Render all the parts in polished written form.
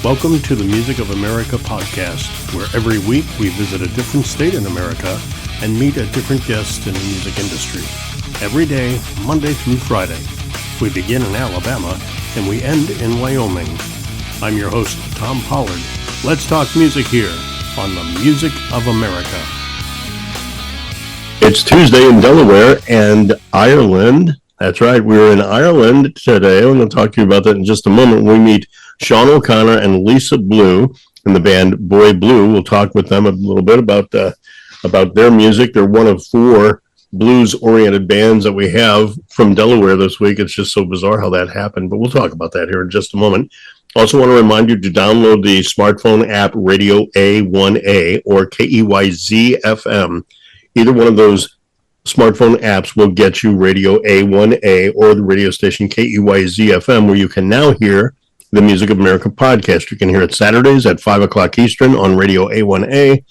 Welcome to the Music of America podcast, where every week we visit a different state in America and meet a different guest in the music industry. Every day, Monday through Friday. We begin in Alabama and we end in Wyoming. I'm your host, Tom Pollard. Let's talk music here on the Music of America. It's Tuesday in Delaware and Ireland. That's right, we're in Ireland today. I'm going to talk to you about that in just a moment. We meet Sean O'Connor and Lisa Blue in the band Boy Blue. We'll talk with them a little bit about their music. They're one of four blues-oriented bands that we have from Delaware this week. It's just so bizarre how that happened, but we'll talk about that here in just a moment. Also want to remind you to download the smartphone app Radio A1A or KEYZ FM. Either one of those smartphone apps will get you Radio A1A or the radio station KEYZ FM, where you can now hear the Music of America podcast. You can hear it Saturdays at 5 o'clock Eastern on Radio A1A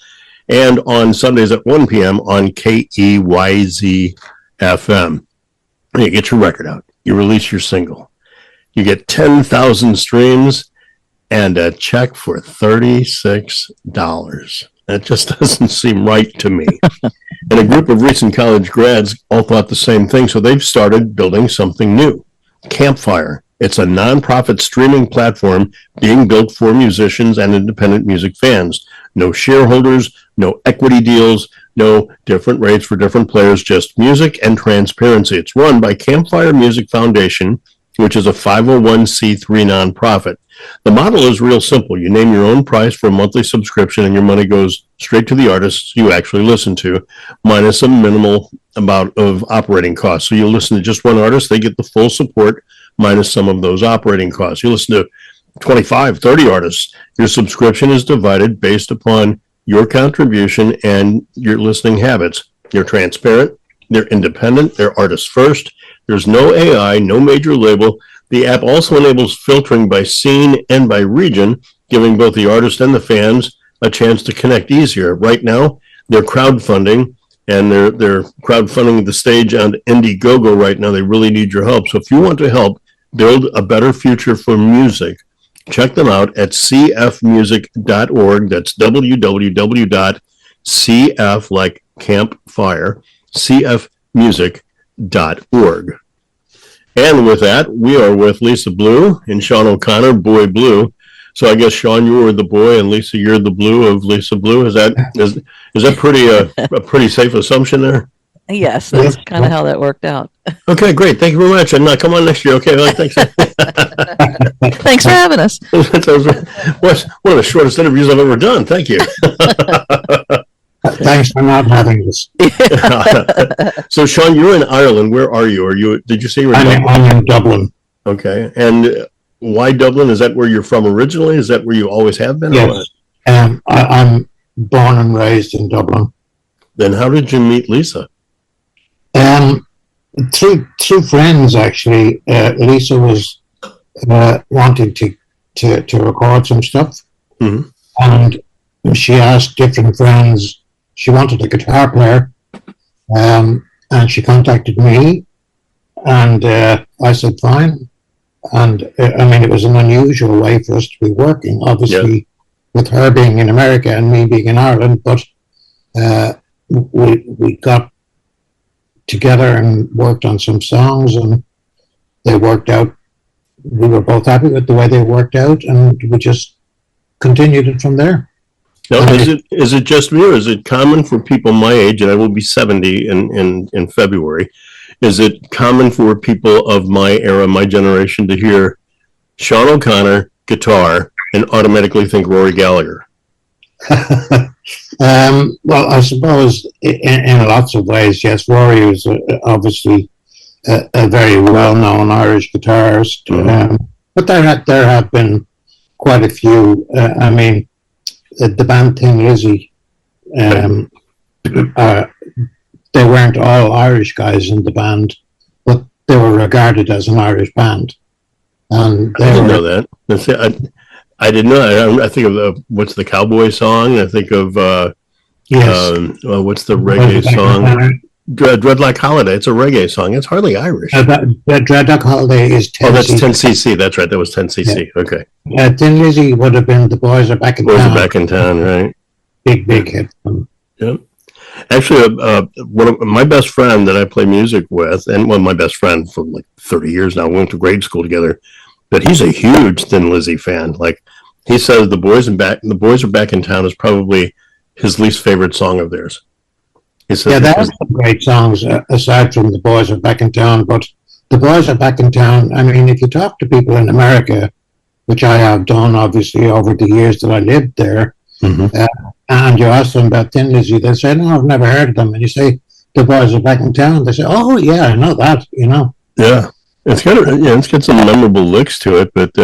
and on Sundays at 1 p.m. on KEYZ FM. You get your record out. You release your single. You get 10,000 streams and a check for $36. That just doesn't seem right to me. And a group of recent college grads all thought the same thing, so they've started building something new. Campfire. It's a nonprofit streaming platform being built for musicians and independent music fans. No shareholders, no equity deals, no different rates for different players, just music and transparency. It's run by Campfire Music Foundation, which is a 501c3 nonprofit. The model is real simple. You name your own price for a monthly subscription, and your money goes straight to the artists you actually listen to, minus a minimal amount of operating costs. So you listen to just one artist, they get the full support, minus some of those operating costs. You listen to 25, 30 artists, your subscription is divided based upon your contribution and your listening habits. They're transparent, they're independent, they're artists first. There's no AI, no major label. The app also enables filtering by scene and by region, giving both the artist and the fans a chance to connect easier. Right now, they're crowdfunding, and they're crowdfunding the stage on Indiegogo right now. They really need your help. So if you want to help build a better future for music, check them out at cfmusic.org. That's www.cf, like campfire, cfmusic.org. And with that, we are with Lisa Blue and Sean O'Connor, Boy Blue. So I guess, Sean, you were the boy, and Lisa, you're the blue of Lisa Blue. Is that pretty a pretty safe assumption there? Yes, that's kind of how that worked out. Okay, great. Thank you very much. And come on next year. Okay, well, thanks. Thanks for having us. What's one of the shortest interviews I've ever done. Thank you. Thanks for not having this. So, Sean, you're in Ireland. Where are you? Did you say you were in Dublin? I'm in Dublin. Okay. And why Dublin? Is that where you're from originally? Is that where you always have been? Yes. I'm born and raised in Dublin. Then how did you meet Lisa? Through friends, actually. Lisa was wanting to record some stuff. Mm-hmm. And she asked different friends. She wanted a guitar player, and she contacted me, and I said fine. And it was an unusual way for us to be working, obviously, with her being in America and me being in Ireland. But we got together and worked on some songs, and they worked out. We were both happy with the way they worked out, and we just continued it from there. Now, is it just me, or is it common for people my age, and I will be 70 in February, is it common for people of my era, my generation, to hear Sean O'Connor, guitar, and automatically think Rory Gallagher? Well, I suppose in lots of ways, yes. Rory was obviously a very well-known Irish guitarist, mm-hmm. But there have been quite a few. The band Thin Lizzy, they weren't all Irish guys in the band, but they were regarded as an Irish band. And I didn't know that. I didn't know. I think of what's the cowboy song? I think of what's the reggae song? Dreadlock Holiday. It's a reggae song. It's hardly Irish. That Dreadlock Holiday is 10. Oh, that's 10cc. That's right. That was 10cc. Yeah. Okay. Thin Lizzy would have been The Boys Are Back in Town. Boys Are Back in Town, right? Big hit. Yep. Actually, one of my best friend that I play music with, and my best friend for like 30 years now, we went to grade school together, but he's a huge Thin Lizzy fan. Like, he says The Boys Are Back in Town is probably his least favorite song of theirs. He says that was some great songs, aside from The Boys Are Back in Town. But The Boys Are Back in Town, I mean, if you talk to people in America, which I have done, obviously, over the years that I lived there, and you ask them about Thin Lizzy, they say, no, I've never heard of them. And you say, The Boys Are Back in Town. They say, oh, yeah, I know that, Yeah. It's got some memorable licks to it, but...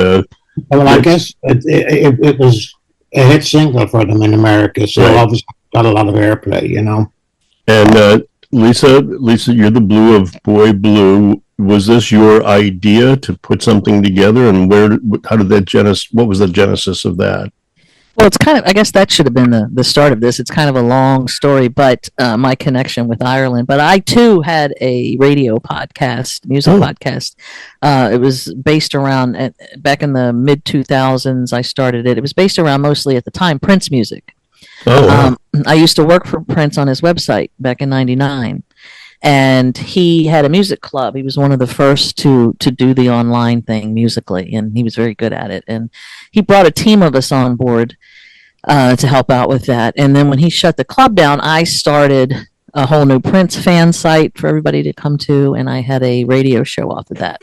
well, I guess it was a hit single for them in America, so obviously got a lot of airplay, And Lisa, you're the Blue of Boy Blue. Was this your idea to put something together, and how did that genesis? What was the genesis of that? Well, it's kind of, I guess that should have been the start of this. It's kind of a long story, but my connection with Ireland. But I too had a radio podcast, music podcast. It was based around, back in the mid 2000s, I started it. It was based around mostly at the time Prince music. Oh, wow. I used to work for Prince on his website back in '99. And he had a music club. He was one of the first to do the online thing musically, and he was very good at it. And he brought a team of us on board to help out with that. And then when he shut the club down, I started a whole new Prince fan site for everybody to come to, and I had a radio show off of that.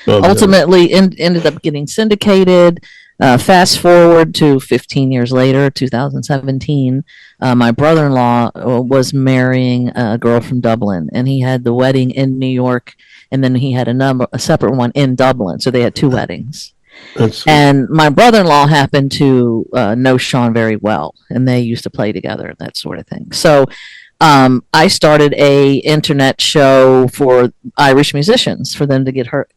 Ultimately, ended up getting syndicated. Fast forward to 15 years later, 2017, my brother-in-law was marrying a girl from Dublin, and he had the wedding in New York, and then he had a separate one in Dublin, so they had two weddings. And my brother-in-law happened to know Sean very well, and they used to play together, that sort of thing. So I started a internet show for Irish musicians, for them to get heard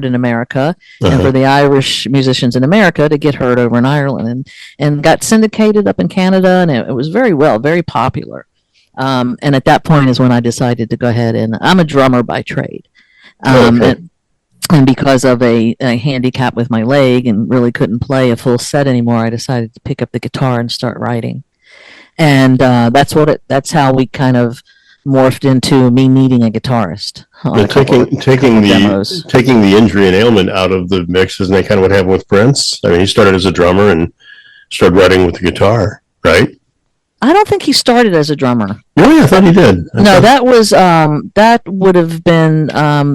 in America, and for the Irish musicians in America to get heard over in Ireland, and got syndicated up in Canada, and it was very popular. And at that point is when I decided to go ahead, and I'm a drummer by trade. And because of a handicap with my leg and really couldn't play a full set anymore, I decided to pick up the guitar and start writing. And that's how we kind of morphed into me needing a guitarist. Taking the injury and ailment out of the mix, isn't that kind of what happened with Prince? I mean, he started as a drummer and started writing with the guitar, right? I don't think he started as a drummer. Really? I thought he did. That would have been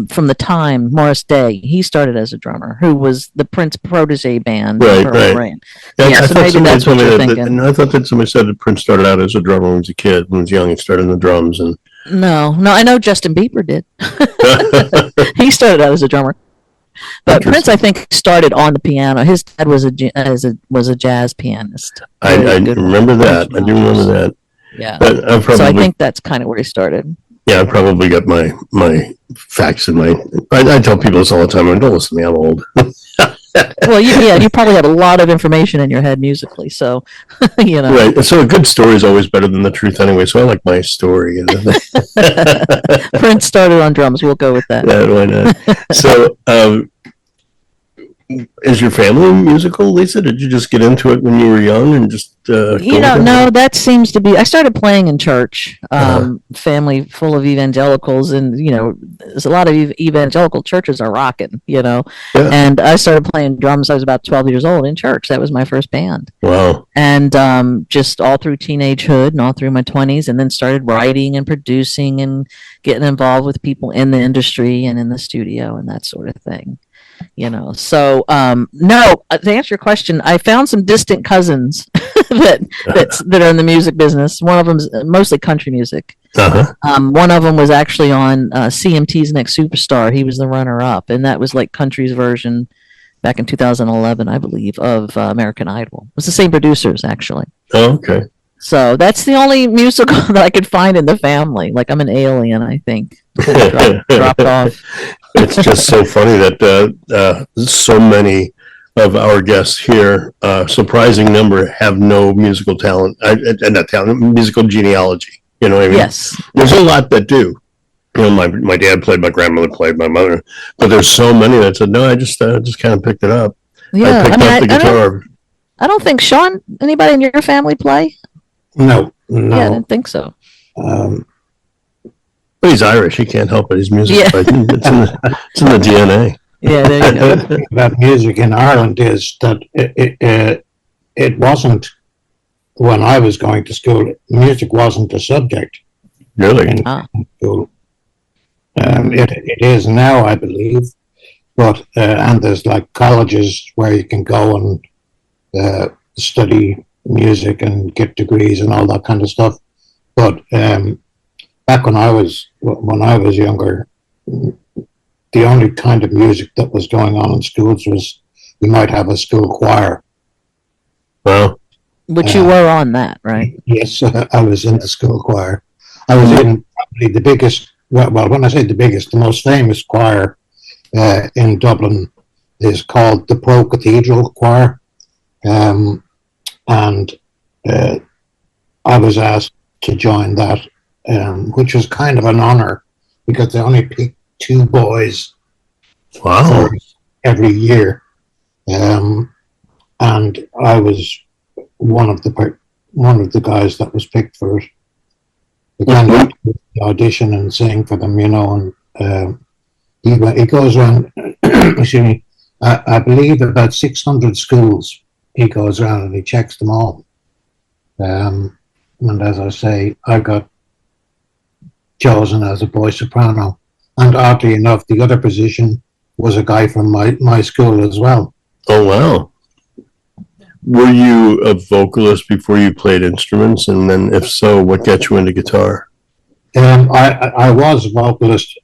from the time Morris Day. He started as a drummer, who was the Prince protege band. Right. Yeah, so maybe that's what you're thinking. I thought that somebody said that Prince started out as a drummer when he was a kid, when he was young. He started in the drums. And no, I know Justin Bieber did. He started out as a drummer. But Prince, I think, started on the piano. His dad was a jazz pianist. I remember that. I do remember that. Yeah. So I think that's kind of where he started. Yeah, I probably got my facts in my. I tell people this all the time. Don't listen to me. I'm old. Well, you probably have a lot of information in your head musically, so Right. So a good story is always better than the truth, anyway. So I like my story. Prince started on drums. We'll go with that. Yeah, why not? So, is your family musical, Lisa? Did you just get into it when you were young and just? No. That seems to be. I started playing in church. Family full of evangelicals, and there's a lot of evangelical churches are rocking. Yeah. And I started playing drums. I was about 12 years old in church. That was my first band. Wow. And just all through teenagehood and all through my 20s, and then started writing and producing and getting involved with people in the industry and in the studio and that sort of thing. So no, to answer your question, I found some distant cousins that are in the music business. One of them's mostly country music. One of them was actually on CMT's Next Superstar. He was the runner-up, and that was like country's version back in 2011, I believe, of American Idol. It was the same producers, actually. Oh, okay. So that's the only musical that I could find in the family. Like, I'm an alien, I think. Dropped off. It's just so funny that so many of our guests here, surprising number, have no musical talent, not talent, musical genealogy. You know what I mean? Yes. There's a lot that do. You know, my dad played, my grandmother played, my mother, but there's so many that said, no, I just kind of picked it up. Yeah. I picked up the guitar. I don't think Sean, anybody in your family play? No, Yeah, I didn't think so. Um, But he's Irish. He can't help it. He's music. Yeah. It's in the DNA. Yeah, there you go. the thing about music in Ireland is that it wasn't, when I was going to school, music wasn't a subject Really? in Ah. school. It is now, I believe, but and there's like colleges where you can go and study music and get degrees and all that kind of stuff. But back when I was younger, the only kind of music that was going on in schools was you might have a school choir. Well, Which you were on that, right? Yes, I was in the school choir. I was in probably the biggest, well, when I say the biggest, the most famous choir in Dublin is called the Pro Cathedral Choir. And I was asked to join that, which was kind of an honor because they only picked 2 boys wow. for every year. And I was one of the guys that was picked for it. Again, the audition and sing for them, you know, and he goes around. Excuse me, I believe about 600 schools he goes around and he checks them all. And as I say, I got chosen as a boy soprano, and oddly enough, the other position was a guy from my school as well. Oh, wow. Were you a vocalist before you played instruments? And then if so, what got you into guitar? I was a vocalist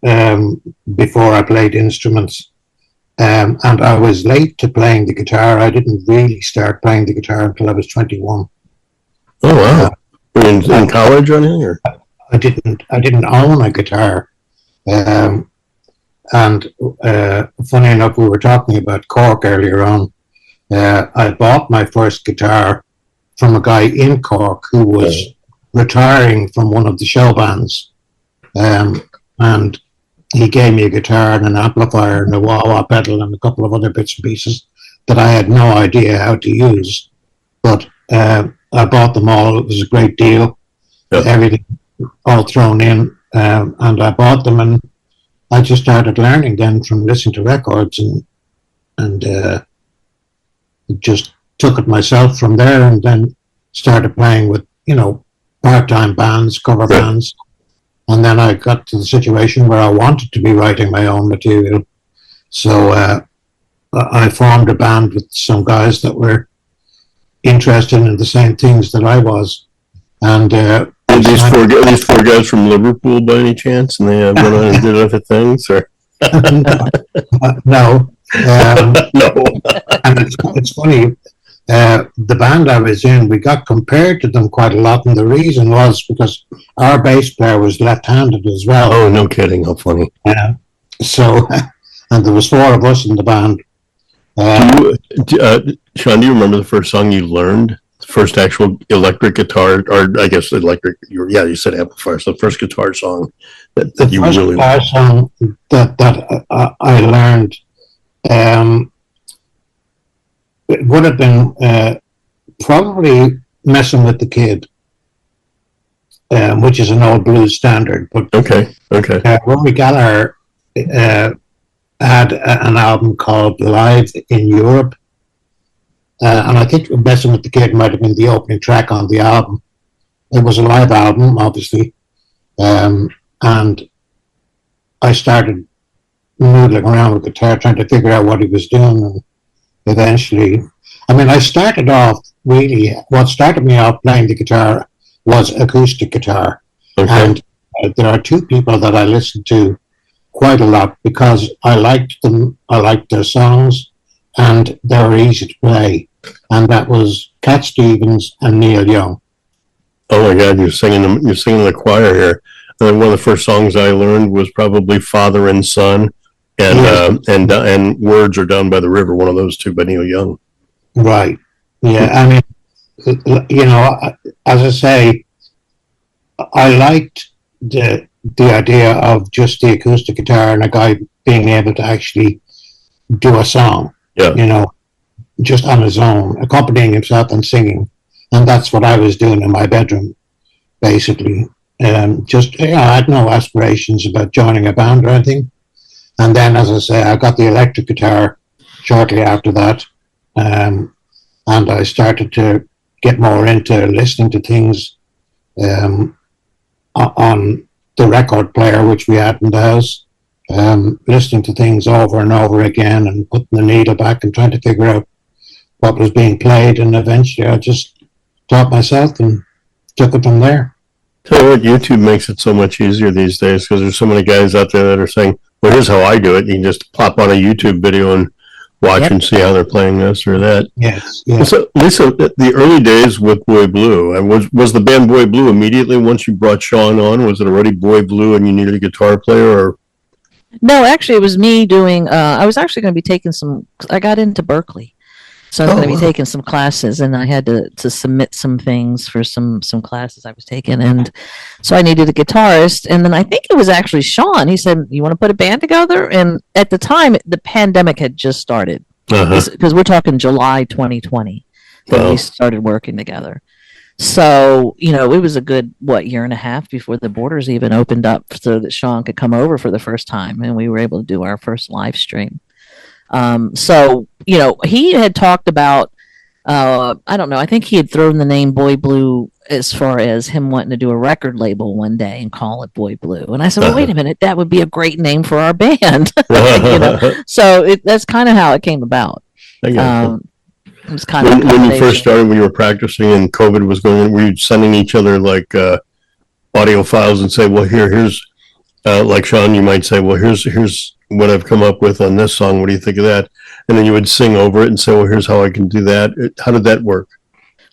before I played instruments, and I was late to playing the guitar. I didn't really start playing the guitar until I was 21. Oh, wow. Were you in college or anything? Or? I didn't own a guitar. And funny enough, we were talking about Cork earlier on. I bought my first guitar from a guy in Cork who was retiring from one of the show bands. And he gave me a guitar and an amplifier and a wah-wah pedal and a couple of other bits and pieces that I had no idea how to use. But I bought them all. It was a great deal. Yep. Everything all thrown in. And I bought them, and I just started learning then from listening to records and just took it myself from there, and then started playing with, you know, part-time bands, cover bands. And then I got to the situation where I wanted to be writing my own material. So I formed a band with some guys that were interested in the same things that I was. And these four guys from Liverpool by any chance? And they went on and did other things? Or? No. No. And it's funny, the band I was in, we got compared to them quite a lot, and the reason was because our bass player was left-handed as well. Oh, no kidding. How funny. So, and there was 4 of us in the band. Sean, do you remember the first song you learned? The first actual electric guitar, or I guess electric, you said amplifier, so the first guitar song that you first really guitar song that I learned, it would have been probably Messing with the Kid, which is an old blues standard. But Okay. Rory Gallagher had an album called Live in Europe, and I think Messing with the Kid might have been the opening track on the album. It was a live album, obviously, and I started noodling around with guitar, trying to figure out what he was doing, and eventually, I mean, I started off really, what started me off playing the guitar was acoustic guitar. Okay. And there are 2 people that I listened to quite a lot because I liked them, I liked their songs, and they were easy to play. And that was Cat Stevens and Neil Young. Oh my God, you're singing the choir here. And one of the first songs I learned was probably Father and Son, and Words Are Down by the River, one of those 2 by Neil Young. Right. Yeah. I mean, you know, as I say, I liked the idea of just the acoustic guitar and a guy being able to actually do a song. Yeah. You know, just on his own, accompanying himself and singing, and that's what I was doing in my bedroom, basically. Just I had no aspirations about joining a band or anything. And then, as I say, I got the electric guitar shortly after that, and I started to get more into listening to things on the record player which we had in the house, listening to things over and over again and putting the needle back and trying to figure out what was being played. And eventually I just taught myself and took it from there. Tell you what, YouTube makes it so much easier these days because there's so many guys out there that are saying, well, here's how I do it. You can just pop on a YouTube video and watch and see how they're playing this or that. Yes. So, Lisa, the early days with Boy Blue, was the band Boy Blue immediately once you brought Sean on? Was it already Boy Blue and you needed a guitar player? Or No, actually, it was me doing. I was actually going to be taking some. I got into Berkeley, so I was going to be taking some classes, and I had to submit some things for some classes I was taking, and so I needed a guitarist. And then I think it was actually Sean. He said, "You want to put a band together?" And at the time, the pandemic had just started because we're talking July 2020 when we started working together. So, you know, it was a good, year and a half before the borders even opened up so that Sean could come over for the first time, and we were able to do our first live stream. So, you know, he had talked about, I don't know, I think he had thrown the name Boy Blue as far as him wanting to do a record label one day and call it Boy Blue. And I said, well, wait a minute, that would be a great name for our band. You know? So that's kind of how it came about. It was kind of when you first started, when you were practicing and COVID was going on, were you sending each other like audio files and say, well, here's like Sean, you might say, well, here's what I've come up with on this song. What do you think of that? And then you would sing over it and say, well, here's how I can do that. How did that work?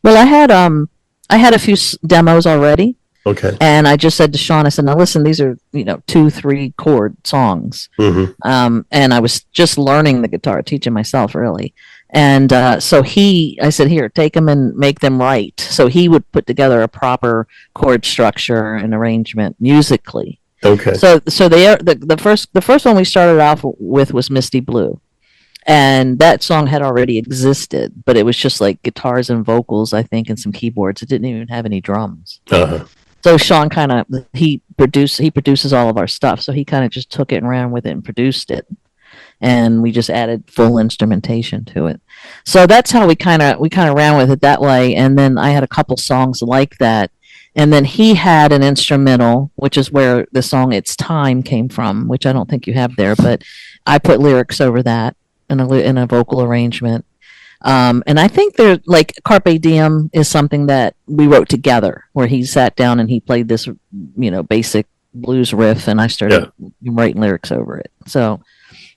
Well, I had a few demos already. Okay. And I just said to Sean, I said, now listen, these are, 2-3 chord songs. Mm-hmm. And I was just learning the guitar, teaching myself really. And so I said, here, take them and make them right. So he would put together a proper chord structure and arrangement musically. Okay. So the first one we started off with was Misty Blue. And that song had already existed, but it was just like guitars and vocals, I think, and some keyboards. It didn't even have any drums. Uh-huh. So Sean he produces all of our stuff. So he kind of just took it and ran with it and produced it. And we just added full instrumentation to it. So that's how we kind of ran with it that way. And then I had a couple songs like that. And then he had an instrumental, which is where the song "It's Time" came from, which I don't think you have there, but I put lyrics over that in a vocal arrangement. And I think there's like "Carpe Diem" is something that we wrote together, where he sat down and he played this, basic blues riff, and I started writing lyrics over it. So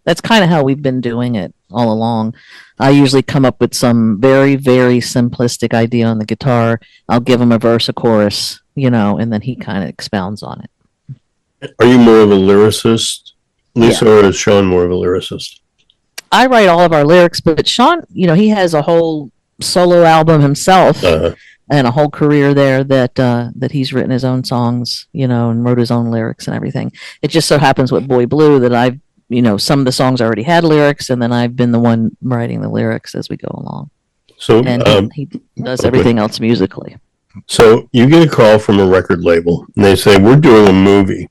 that's kind of how we've been doing it all along. I usually come up with some very, very simplistic idea on the guitar. I'll give him a verse, a chorus, and then he kind of expounds on it. Are you more of a lyricist, Lisa, or is Sean more of a lyricist? I write all of our lyrics, but Sean, he has a whole solo album himself and a whole career there that he's written his own songs, and wrote his own lyrics and everything. It just so happens with Boy Blue that I've some of the songs already had lyrics, and then I've been the one writing the lyrics as we go along. So and he does everything else musically. So you get a call from a record label, and they say, we're doing a movie.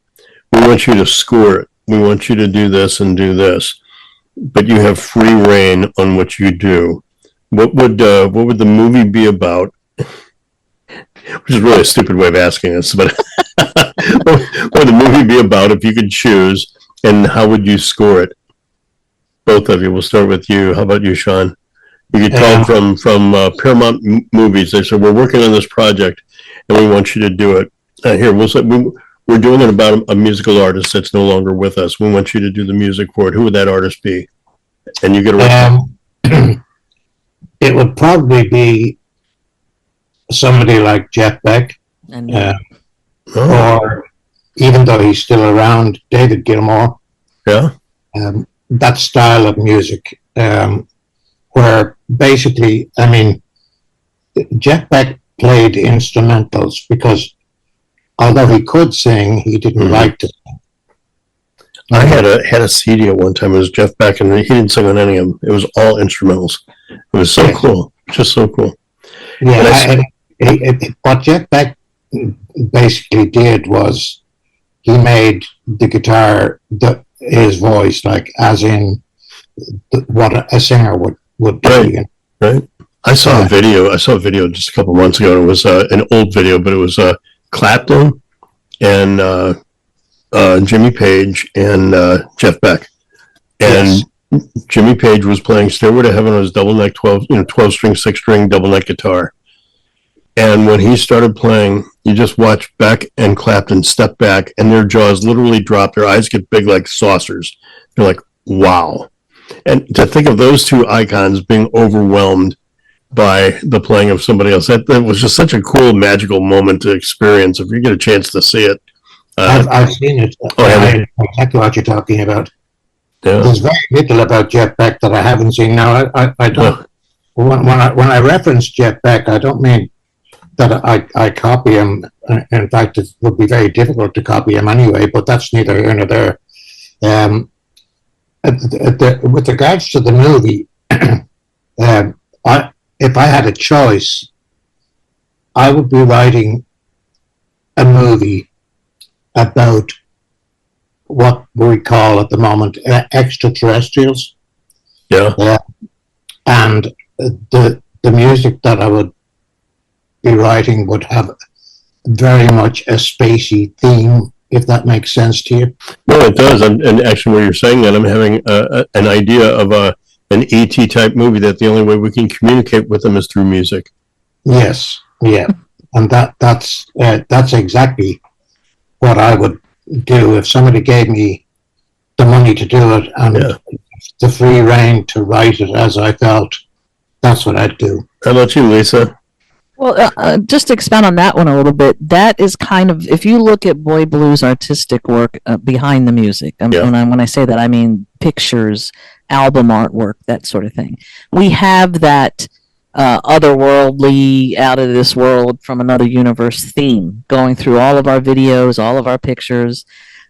We want you to score it. We want you to do this and do this. But you have free reign on what you do. What would the movie be about? Which is really a stupid way of asking this, but what would the movie be about if you could choose? And how would you score it? Both of you. We'll start with you. How about you, Sean? You could call from Paramount Movies. They said, we're working on this project, and we want you to do it. Here, we're doing it about a musical artist that's no longer with us. We want you to do the music for it. Who would that artist be? And you get a it would probably be somebody like Jeff Beck, or even though he's still around, David Gilmour. Yeah. That style of music, where basically, Jeff Beck played instrumentals because although he could sing, he didn't like to. I had a CD at one time. It was Jeff Beck, and he didn't sing on any of them. It was all instrumentals. It was so cool, just so cool. Yeah, what Jeff Beck basically did was he made the guitar his voice, like as in what a singer would do. Right. You know? Right. I saw a video just a couple months ago. It was an old video, but it was Clapton and Jimmy Page and Jeff Beck. And Jimmy Page was playing Stairway to Heaven on his double neck 12 string, 6-string double neck guitar. And when he started playing, you just watch Beck and Clapton step back, and their jaws literally drop. Their eyes get big like saucers. They're like, wow. And to think of those two icons being overwhelmed by the playing of somebody else, that was just such a cool, magical moment to experience. If you get a chance to see it. I've seen it. I know exactly what you're talking about. Yeah. There's very little about Jeff Beck that I haven't seen. Now, I don't. When I reference Jeff Beck, I don't mean that I copy him. In fact, it would be very difficult to copy him anyway. But that's neither here nor there. With regards to the movie, if I had a choice, I would be writing a movie about what we call at the moment extraterrestrials. Yeah. And the music that I would be writing would have very much a spacey theme, if that makes sense to you. No, it does. And actually, when you're saying that, I'm having an idea of an ET type movie that the only way we can communicate with them is through music. Yes. Yeah. And that's exactly what I would do if somebody gave me the money to do it and the free rein to write it as I felt. That's what I'd do. How about you, Lisa? Well, just to expand on that one a little bit, that is kind of, if you look at Boy Blue's artistic work behind the music, when I say that, I mean pictures, album artwork, that sort of thing. We have that otherworldly, out of this world, from another universe theme going through all of our videos, all of our pictures.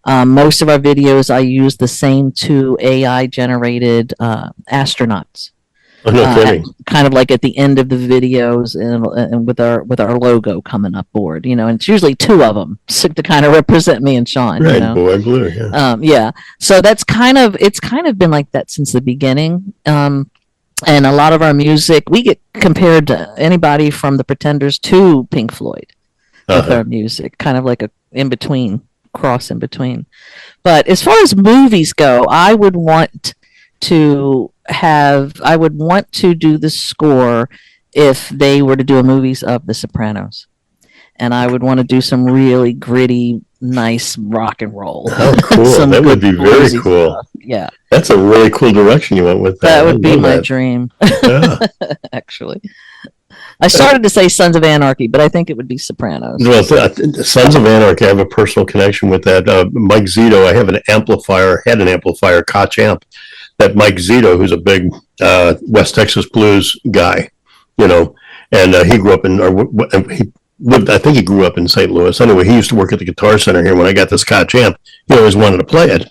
Most of our videos, I use the same two AI generated astronauts. Oh, no kidding. Kind of like at the end of the videos, and with our logo coming up board, and it's usually two of them to kind of represent me and Sean. Right, Boy Blue, yeah. So it's kind of been like that since the beginning. And a lot of our music, we get compared to anybody from the Pretenders to Pink Floyd with our music, kind of like a cross in between. But as far as movies go, I would want to do the score if they were to do a movies of The Sopranos. And I would want to do some really gritty, nice rock and roll. Oh, cool. That would be very cool. Stuff. Yeah. That's a really cool direction you went with that. That would be my dream. Yeah. Actually. I started to say Sons of Anarchy, but I think it would be Sopranos. Well, Sons of Anarchy, I have a personal connection with that. Mike Zito, I had an amplifier, Koch amp, that Mike Zito, who's a big West Texas blues guy, and he grew up I think he grew up in St. Louis. Anyway, he used to work at the Guitar Center here. When I got this Koch amp, he always wanted to play it.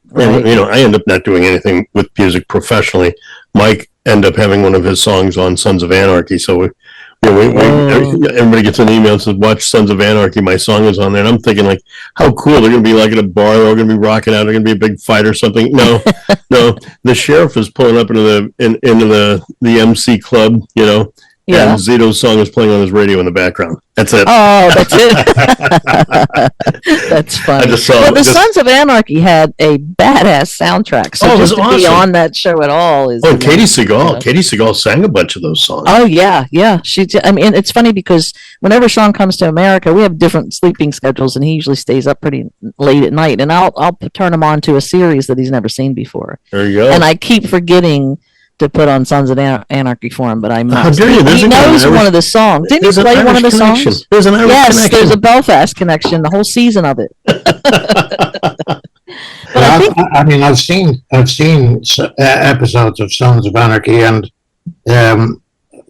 Right. And, I end up not doing anything with music professionally. Mike ended up having one of his songs on Sons of Anarchy. So everybody gets an email and says, watch Sons of Anarchy. My song is on there. And I'm thinking, like, how cool. They're going to be like at a bar. They're going to be rocking out. They're going to be a big fight or something. No, no. The sheriff is pulling up into the MC club, Yeah. And Zito's song is playing on his radio in the background. That's it. Oh, that's it. That's funny. The Sons of Anarchy had a badass soundtrack. So just to awesome. Be on that show at all is. Oh, Katie Seagal. Katie Seagal sang a bunch of those songs. Oh yeah. It's funny because whenever Sean comes to America, we have different sleeping schedules, and he usually stays up pretty late at night. And I'll turn him on to a series that he's never seen before. There you go. And I keep forgetting to put on Sons of Anarchy for him, but I must. How dare you? He knows one of the songs. Didn't he play one of the songs? There's an Irish connection. There's a Belfast connection, the whole season of it. I've seen episodes of Sons of Anarchy, and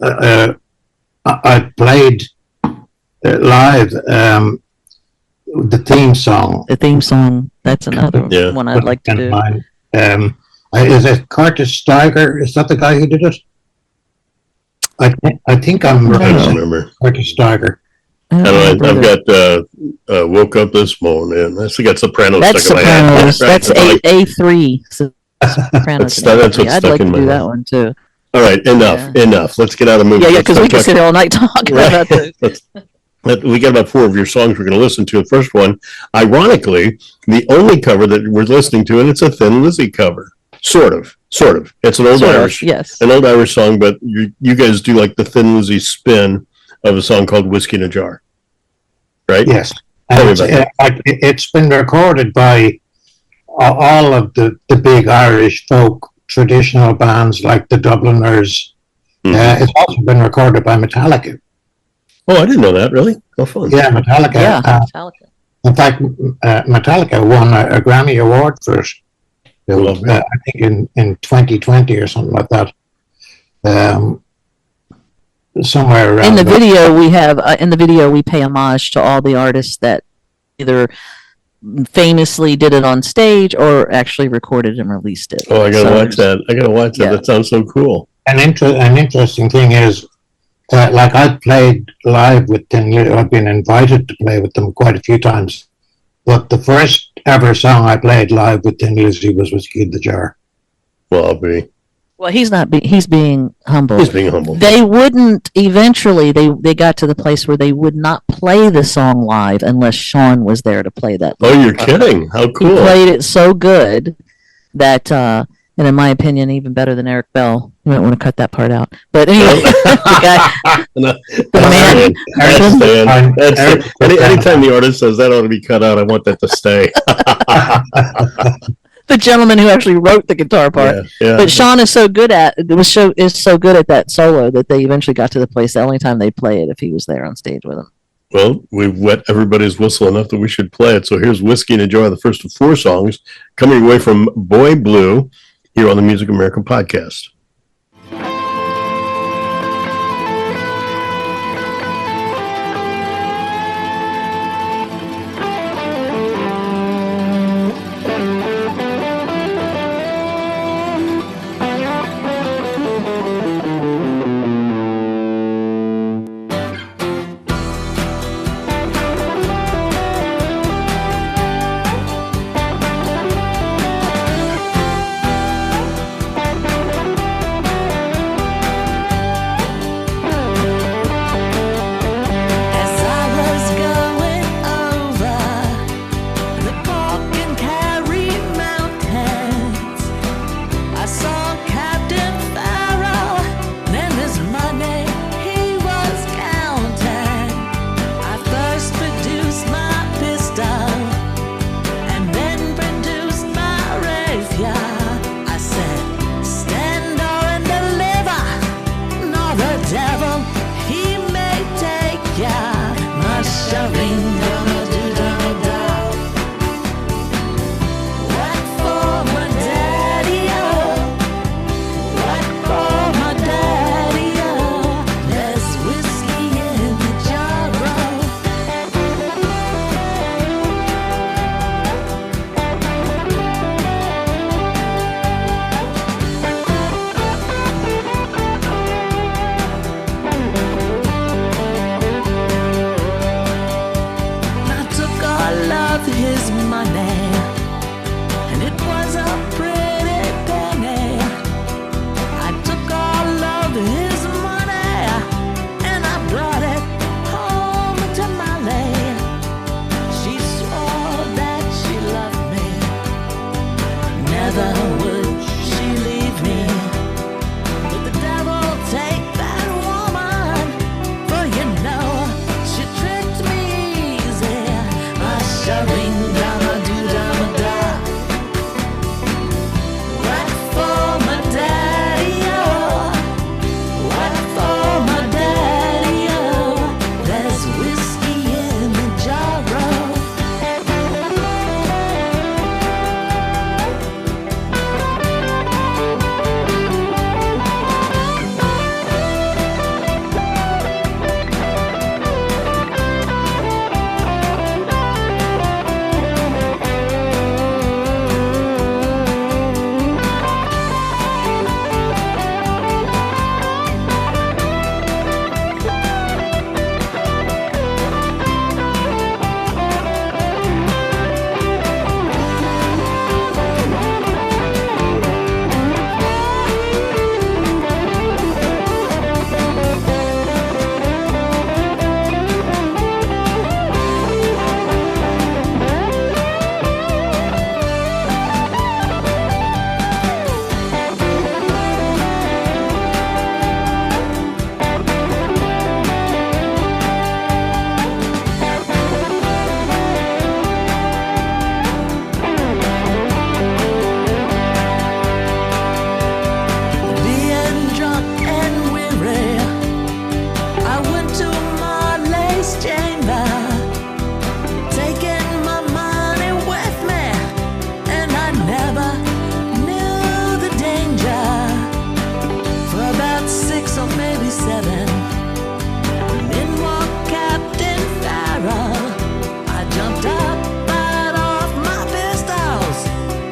I played live the theme song. The theme song. That's another Yeah. one I'd like to in do. mind. Is it Curtis Steiger? Is that the guy who did it? I think I'm I right. don't remember. Curtis Steiger. I I don't don't know. know, I've got woke up this morning. I still got Sopranos That's stuck in my head. Sopranos. Right. That's Like, A3. Sopranos. That's what's I'd stuck like in to my do head. that one too. all right, enough. Let's get out of the movie. Yeah, Let's because we start can sit here all night talking talking- Right. about this. We got about 4 of your songs we're going to listen to. The first one, ironically, the only cover that we're listening to, and it's a Thin Lizzy cover. Sort of. It's an old Sort of, Irish, yes. an old Irish song, but you guys do like the Thin Lizzy spin of a song called "Whiskey in a Jar," right? Yes. Tell me And about it's been recorded by all of the big Irish folk traditional bands like the Dubliners. Mhm. It's also been recorded by Metallica. Oh, I didn't know that. Really? Oh, fun. Yeah, Metallica. Yeah, Metallica. In fact, Metallica won a Grammy Award for it. Lovely. I think in 2020 or something like that. Somewhere around In the there. video, we pay homage to all the artists that either famously did it on stage or actually recorded and released it. Oh, I gotta So watch that. Yeah. That sounds so cool. An interesting thing is, like I played live with them. I've been invited to play with them quite a few times. But the first ever song I played live with Thin Lizzy was Whiskey in the Jar. Well, Well, he's being humble. he's being humble. They wouldn't eventually they got to the place where they would not play the song live unless Sean was there to play that. Oh, you're kidding? How He cool! played it so good that and in my opinion even better than Eric Bell. You might want to cut that part out. But anyway, the guy, No, the man, that's staying. Fine. That's anytime the artist says that ought to be cut out, I want that to stay. the gentleman who actually wrote the guitar part. Yeah. But Sean is so good at that solo that they eventually got to the place the only time they'd play it if he was there on stage with him. Well, we've wet everybody's whistle enough that we should play it. So here's Whiskey in a Jar, the first of 4 songs, coming away from Boy Blue here on the Music America podcast. 7. And in walked Captain Farrell. I jumped up right off my pistols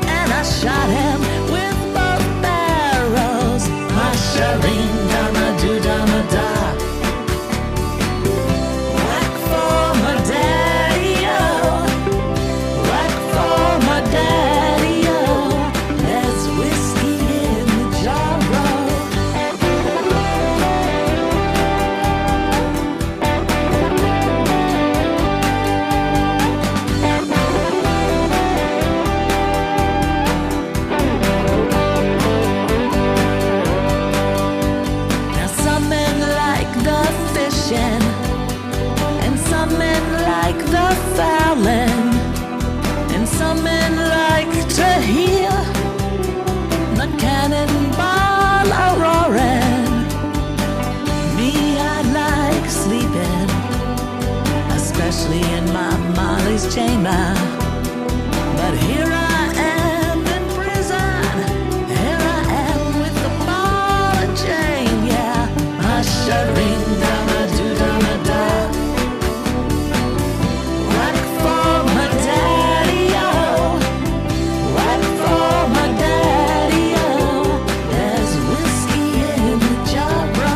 and I shot him with both barrels. My shelling dama do dama da. Whack for my daddy-o. Whack for my daddy-o. There's whiskey in the jar. Now some men like the fishing, and some men like the fowling, and some men like to hear the cannonball a roaring. Me, I like sleeping, especially in my Molly's chamber. But here I am in prison. Here I am with the ball and chain. Yeah, my shuddering dama do dama da. Whack for my daddy-o. Whack for my daddy-o. There's whiskey in the jar, bro.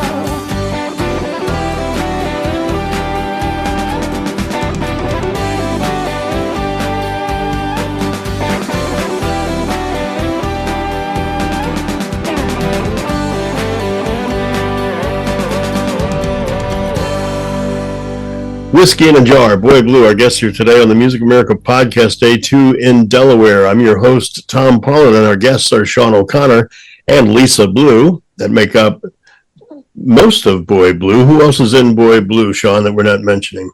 Whiskey in a Jar, Boy Blue, our guest here today on the Music America Podcast, Day 2 in Delaware. I'm your host, Tom Pollard, and our guests are Sean O'Connor and Lisa Blue that make up most of Boy Blue. Who else is in Boy Blue, Sean, that we're not mentioning?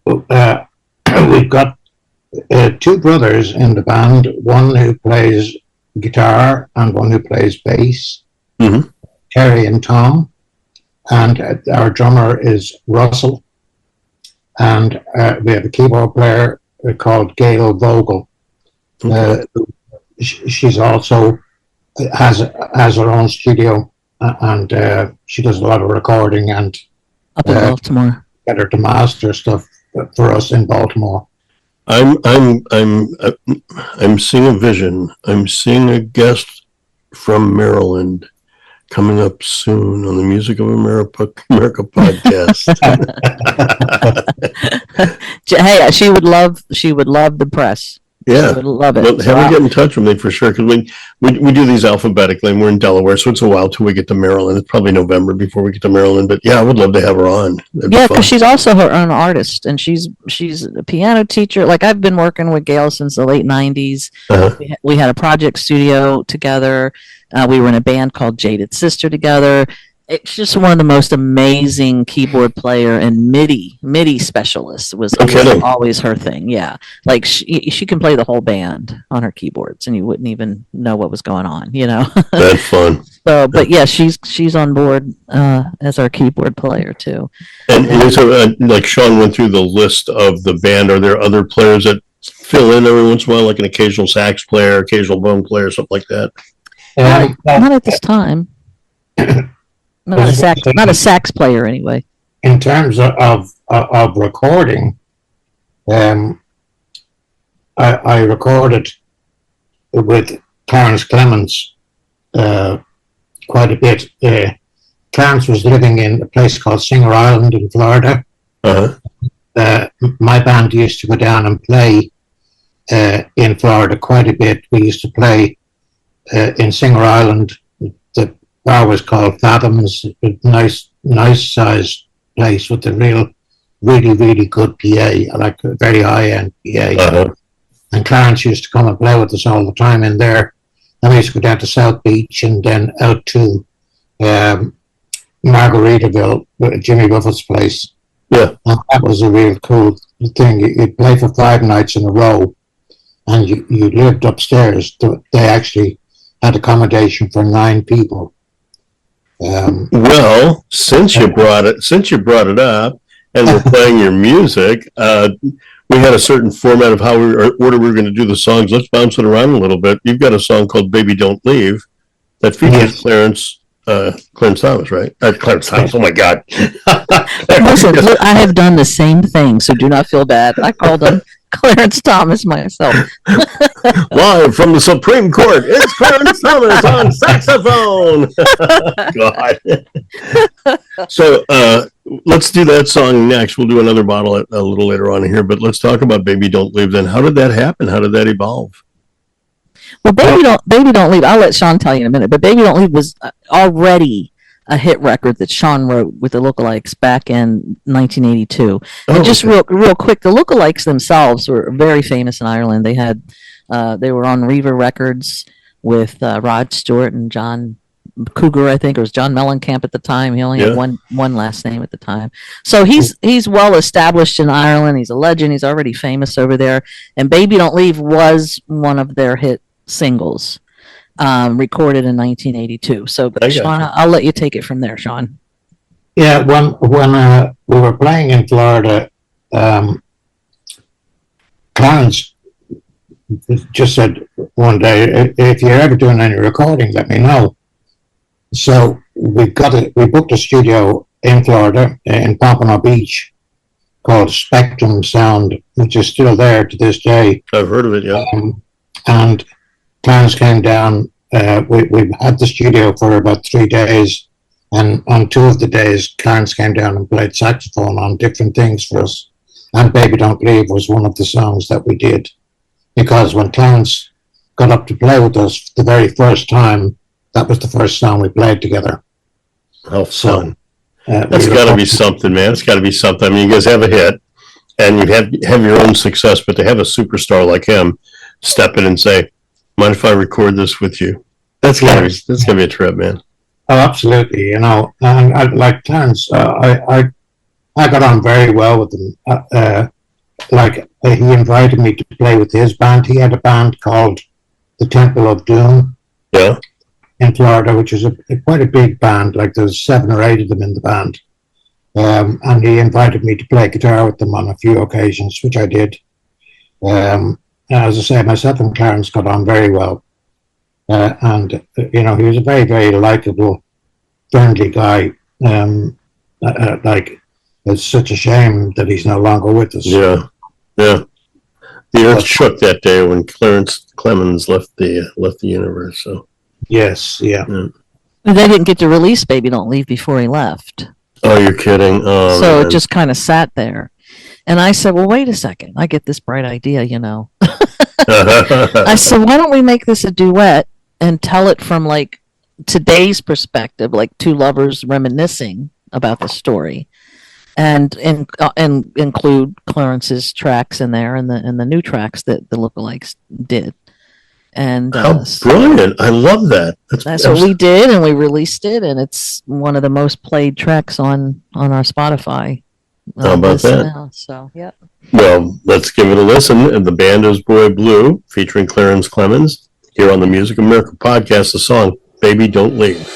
We've got two brothers in the band, one who plays guitar and one who plays bass, Mhm. Terry and Tom. And our drummer is Russell. And we have a keyboard player called Gail Vogel. She's also has her own studio, and she does a lot of recording and Up in Baltimore. get her to master stuff for us in Baltimore. I'm seeing a vision. I'm seeing a guest from Maryland coming up soon on the Music of America podcast. Hey, she would love the press. Yeah. She would love it. Well, So have I- her get in touch with me for sure, because we do these alphabetically, and we're in Delaware, so it's a while till we get to Maryland. It's probably November before we get to Maryland, but yeah, I would love to have her on. That'd be Yeah, fun. because she's also her own artist, and she's a piano teacher. Like I've been working with Gail since the late '90s. Uh-huh. We had a project studio together. We were in a band called Jaded Sister together. It's just one of the most amazing keyboard player and MIDI specialist was No kidding. always her thing. Yeah, like she can play the whole band on her keyboards, and you wouldn't even know what was going on. You know. That's fun. So, but yeah, she's on board as our keyboard player too. And Lisa, like Sean went through the list of the band. Are there other players that fill in every once in a while, like an occasional sax player, occasional bone player, something like that? Not at this time. Not a sax player anyway. In terms of recording, I recorded with Clarence Clemens quite a bit. Clarence was living in a place called Singer Island in Florida. Uh-huh. My band used to go down and play in Florida quite a bit. We used to play in Singer Island. The bar was called Fathoms, a nice sized place with a really good PA, like a very high end PA. Uh-huh. And Clarence used to come and play with us all the time in there. And we used to go down to South Beach and then out to Margaritaville, Jimmy Buffett's place. Yeah. And that was a real cool thing. You'd play for 5 nights in a row, and you lived upstairs. They actually had accommodation for 9 people. Well, since you brought it up, and we're playing your music, we had a certain format of how order we were going to do the songs. Let's bounce it around a little bit. You've got a song called "Baby Don't Leave" that features Yes. Clarence Clarence Thomas, right? Clarence Thomas. Oh my God! Listen, I have done the same thing, so do not feel bad. I called him Clarence Thomas myself. Live from the Supreme Court, it's Clarence Thomas on saxophone. God. So let's do that song next. We'll do another bottle a little later on here, but let's talk about "Baby Don't Leave." Then, how did that happen? How did that evolve? Well, Baby Don't Leave. I'll let Sean tell you in a minute, but Baby Don't Leave was already a hit record that Sean wrote with the Lookalikes back in 1982. And just real quick, the Lookalikes themselves were very famous in Ireland. They had they were on Riva Records with Rod Stewart and John Cougar, I think, or it was John Mellencamp at the time. He only had one last name at the time. So he's well established in Ireland. He's a legend. He's already famous over there. And Baby Don't Leave was one of their hit singles, recorded in 1982. So, Sean, I'll let you take it from there, Sean. Yeah, when we were playing in Florida, Clarence just said one day, "If you're ever doing any recording, let me know." So we booked a studio in Florida in Pompano Beach called Spectrum Sound, which is still there to this day. I've heard of it, yeah. And Clarence came down. We had the studio for about 3 days, and on 2 of the days, Clarence came down and played saxophone on different things for us. And "Baby Don't Leave" was one of the songs that we did, because when Clarence got up to play with us the very first time, that was the first song we played together. How fun! That's got to be something, man. It's got to be something. I mean, you guys have a hit, and you have your own success, but to have a superstar like him step in and say, "Mind if I record this with you?" That's gotta be a trip, man. Oh, absolutely. You know, and I, like Clarence, I got on very well with him. He invited me to play with his band. He had a band called the Temple of Doom. Yeah. In Florida, which is quite a big band. Like there's 7 or 8 of them in the band. And he invited me to play guitar with them on a few occasions, which I did. As I say, myself and Clarence got on very well. And, you know, he was a very, very likable, friendly guy. It's such a shame that he's no longer with us. Yeah. The earth shook that day when Clarence Clemons left the universe. So. Yes, yeah. They didn't get to release "Baby Don't Leave" before he left. Oh, you're kidding. Oh, so man. It just kind of sat there. And I said, well, wait a second. I get this bright idea, you know. I said, why don't we make this a duet and tell it from like today's perspective, like 2 lovers reminiscing about the story, and include Clarence's tracks in there and the new tracks that the Lookalikes did. And how brilliant! I love that. That's what we did, and we released it, and it's one of the most played tracks on our Spotify. How about that? Now, so, yeah. Well, let's give it a listen. And the band is Boy Blue, featuring Clarence Clemons, here on the Music America podcast, the song "Baby Don't Leave."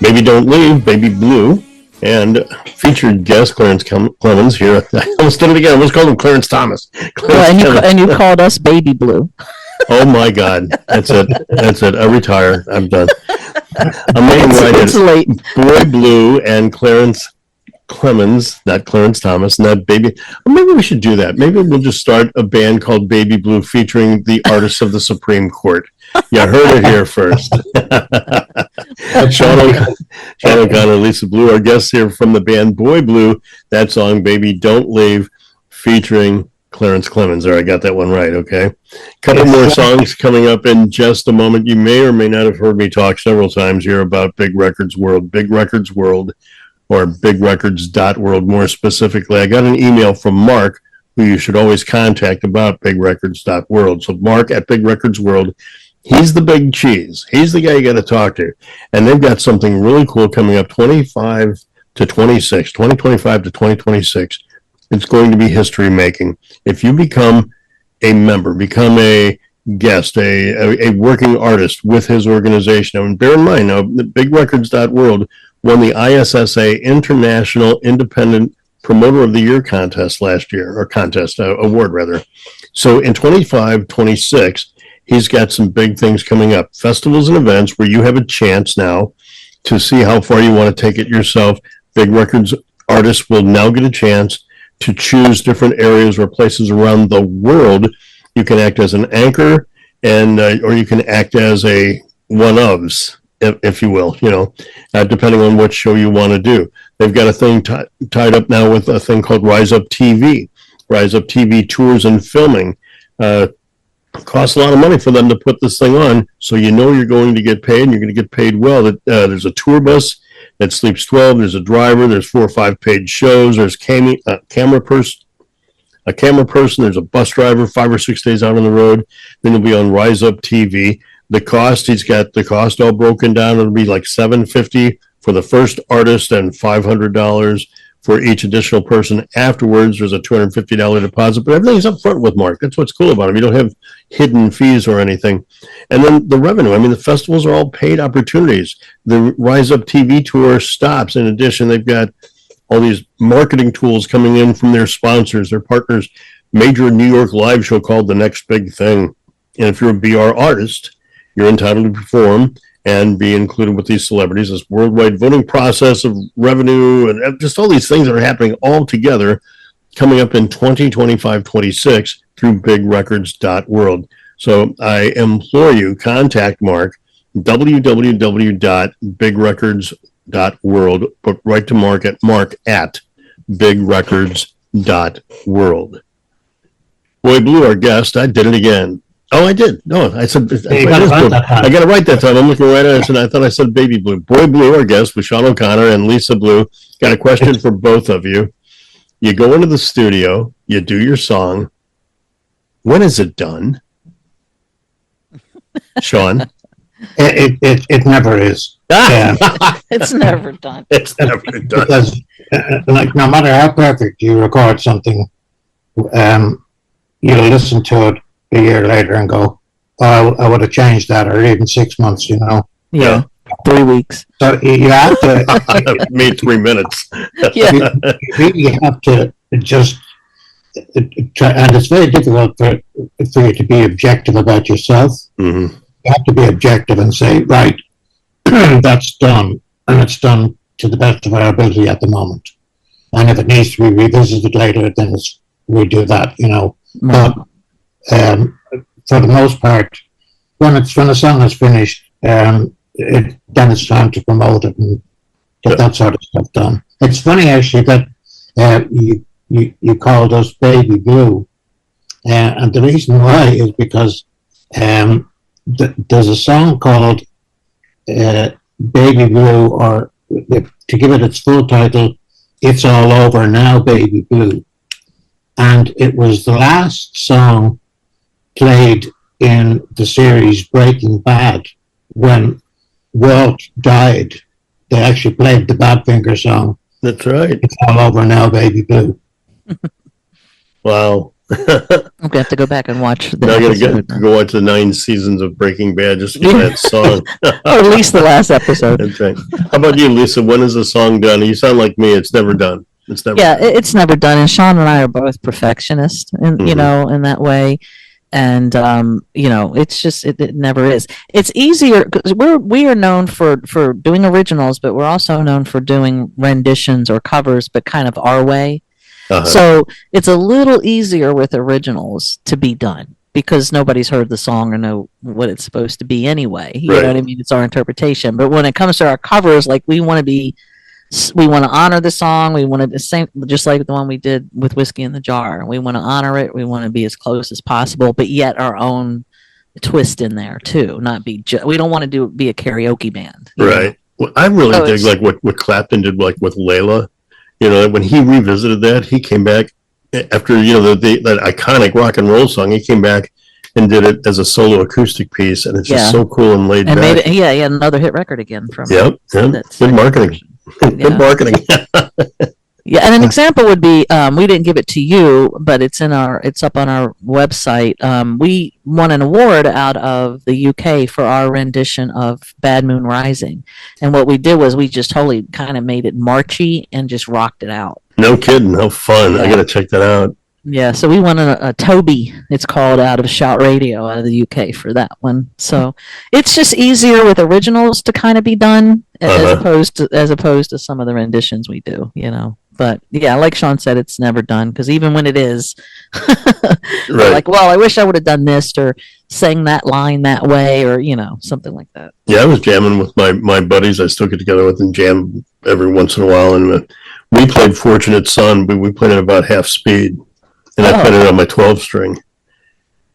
Baby Don't Leave, Baby Blue, and featured guest Clarence Clemens here. I almost did it again. I almost called him Clarence Thomas. Well, and you called us Baby Blue. Oh my God. That's it. That's it. I retire. I'm done. I'm making It's late. Boy Blue and Clarence Clemens, not Clarence Thomas, not Baby. Well, maybe we should do that. Maybe we'll just start a band called Baby Blue featuring the artists of the Supreme Court. You heard it here first. Sean O'Connor, Lisa Blue, our guests here from the band Boy Blue. That song, Baby Don't Leave, featuring Clarence Clemens. All right, I got that one right, okay? Couple more songs coming up in just a moment. You may or may not have heard me talk several times here about Big Records World, or bigrecords.world more specifically. I got an email from Mark, who you should always contact about bigrecords.world. So Mark at Big Records World, he's the big cheese. He's the guy you got to talk to. And they've got something really cool coming up 2025 to 2026. It's going to be history making. If you become a member, become a guest, a working artist with his organization. And bear in mind, now, bigrecords.world won the ISSA International Independent Promoter of the Year contest last year, or award rather. So in 25-26, he's got some big things coming up. Festivals and events where you have a chance now to see how far you want to take it yourself. Big Records artists will now get a chance to choose different areas or places around the world. You can act as an anchor, and or you can act as a one-ofs, if you will, depending on what show you want to do. They've got a thing tied up now with a thing called Rise Up TV. Rise Up TV tours and filming. Costs a lot of money for them to put this thing on, so you're going to get paid, and you're going to get paid well. There's a tour bus that sleeps 12. There's a driver. There's 4 or 5 paid shows. There's a camera person. There's a bus driver 5 or 6 days out on the road. Then you'll be on Rise Up TV. The cost, he's got the cost all broken down. It'll be like $750 for the first artist and $500 for each additional person. Afterwards, there's a $250 deposit, but everything's up front with Mark. That's what's cool about him. You don't have hidden fees or anything. And then the revenue. I mean, the festivals are all paid opportunities. The Rise Up TV tour stops. In addition, they've got all these marketing tools coming in from their sponsors, their partners, major New York live show called The Next Big Thing. And if you're a BR artist, you're entitled to perform and be included with these celebrities. This worldwide voting process of revenue and just all these things that are happening all together coming up in 2025-26 through bigrecords.world. So I implore you, contact Mark, www.bigrecords.world. Put right to Mark at bigrecords.world. Boy Blue, our guest, I did it again. Oh, I did. No, I said, I got it right that time. I'm looking right at it, and I thought I said Baby Blue. Boy Blue, our guest, with Sean O'Connor and Lisa Blue. Got a question for both of you. You go into the studio, you do your song. When is it done? Sean? It never is. Yeah. It's never done. It's never done. Because, no matter how perfect you record something, you'll listen to it a year later and go, oh, I would have changed that, or even 6 months, Yeah. 3 weeks. So you have to. Made 3 minutes. Yeah. You really have to just try, and it's very difficult for you to be objective about yourself. Mm-hmm. You have to be objective and say, right, that's done, and it's done to the best of our ability at the moment. And if it needs to be revisited later, then we do that, But for the most part, when the song is finished, then it's time to promote it and get that sort of stuff done. It's funny actually that you called us Baby Blue, and the reason why is because there's a song called Baby Blue, or to give it its full title, It's All Over Now, Baby Blue. And it was the last song played in the series Breaking Bad when Walt died. They actually played the Badfinger song. That's right. It's All Over Now, Baby Blue. Wow. I'm gonna have to go back and watch the Now I gotta episode now. go watch the 9 seasons of Breaking Bad just to get that song. Or at least the last episode. That's right. How about you, Lisa? When is the song done? You sound like me. It's never done. It's never Yeah, done. it's never done. And Sean and I are both perfectionists, and you Mhm. know, in that way. And you know, it's just it never is. It's easier because we are known for doing originals, but we're also known for doing renditions or covers, but kind of our way. Uh-huh. So it's a little easier with originals to be done because nobody's heard the song or know what it's supposed to be anyway. You Right. know what I mean? It's our interpretation. But when it comes to our covers, like we want to honor the song. We want to same just like the one we did with Whiskey in the Jar. We want to honor it. We want to be as close as possible, but yet our own twist in there too. Not be we don't want to be a karaoke band. you know? Right. Well, I really So dig it's- like what Clapton did like with Layla. You know, when he revisited that, he came back after, you know, that iconic rock and roll song. He came back and did it as a solo acoustic piece, and it's just Yeah. so cool and laid And back. made it, yeah, he had another hit record again from Yep. Yep. that Good second marketing. version. Good Yeah. marketing. Yeah, and an example would be we didn't give it to you, but it's up on our website. We won an award out of the UK for our rendition of Bad Moon Rising, and what we did was we just totally kind of made it marchy and just rocked it out. No kidding. How fun. I Yeah. got to check that out. Yeah, so we won a Toby, it's called, out of Shout Radio out of the UK for that one. So it's just easier with originals to kind of be done Uh-huh. as opposed to some of the renditions we do, you know. But yeah, like Sean said, it's never done because even when it is, we're Right. like, well, I wish I would have done this or sang that line that way or, you know, something like that. Yeah, I was jamming with my buddies. I still get together with and jam every once in a while. And we played Fortunate Son, but we played it about half speed. And I Oh. played it on my 12 string.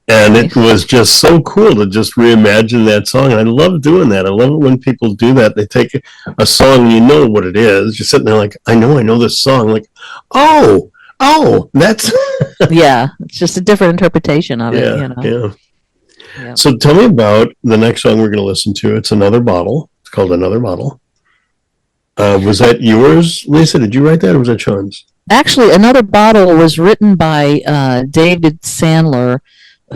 And it was just so cool to just reimagine that song. And I love doing that. I love it when people do that. They take a song, you know what it is. You're sitting there like, I know this song. Like, oh, that's Yeah, it's just a different interpretation of it, you know. yeah. Yeah. So tell me about the next song we're going to listen to. It's Another Bottle. It's called Another Bottle. Was that yours, Lisa? Did you write that, or was that Sean's? Actually, Another Bottle was written by David Sandler,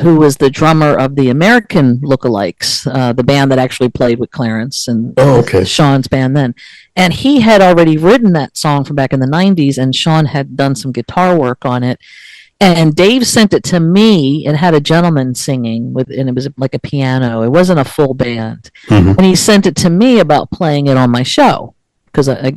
who was the drummer of the American Lookalikes, the band that actually played with Clarence and Oh, okay. Sean's band then. And he had already written that song from back in the 90s, and Sean had done some guitar work on it. And Dave sent it to me. It had a gentleman singing and it was like a piano. It wasn't a full band. Mhm. And he sent it to me about playing it on my show because I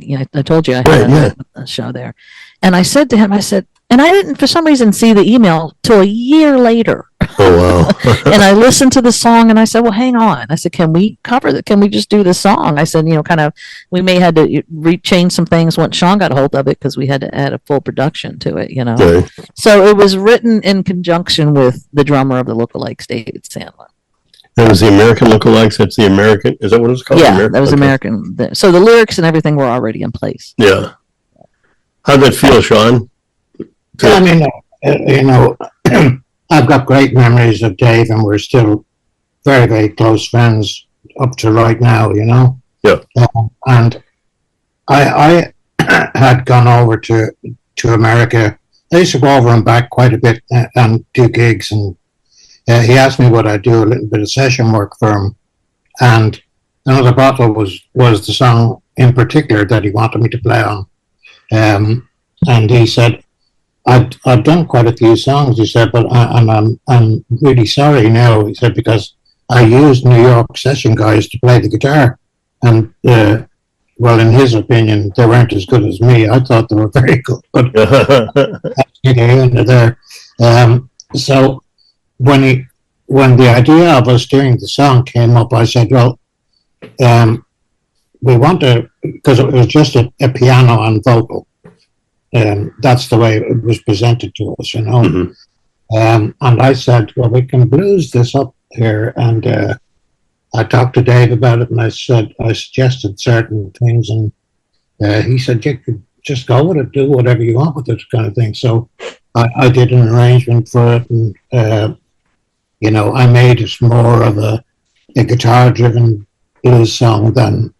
told you I had Right, yeah. a show there. And I said to him, and I didn't for some reason see the email till a year later. Oh, wow. And I listened to the song and I said, well, hang on. I said, can we cover that? Can we just do the song? I said, you know, kind of, we may had to change some things once Sean got a hold of it because we had to add a full production to it, you know. Okay. So it was written in conjunction with the drummer of the Lookalikes, David Sandler. That was the American Lookalikes. That's the American. Is that what it was called? Yeah, that was Okay. American. So the lyrics and everything were already in place. Yeah. How'd that feel, Sean? I mean, you know, I've got great memories of Dave, and we're still very, very close friends up to right now, you know. Yeah. And I had gone over to America. I used to go over and back quite a bit and do gigs, and he asked me would I do a little bit of session work for him. And Another Bottle was the song in particular that he wanted me to play on. And he said, I've done quite a few songs, he said, but I'm really sorry now, he said, because I used New York session guys to play the guitar. And, well, in his opinion, they weren't as good as me. I thought they were very good, but into there. So when the idea of us doing the song came up, I said, well, we want to, because it was just a piano and vocal. That's the way it was presented to us, you know. Mhm. And I said, well, we can blues this up here. And I talked to Dave about it, and I suggested certain things, and he said, you could just go with it, do whatever you want with it, kind of thing. So I did an arrangement for it, and you know, I made it more of a guitar-driven blues song than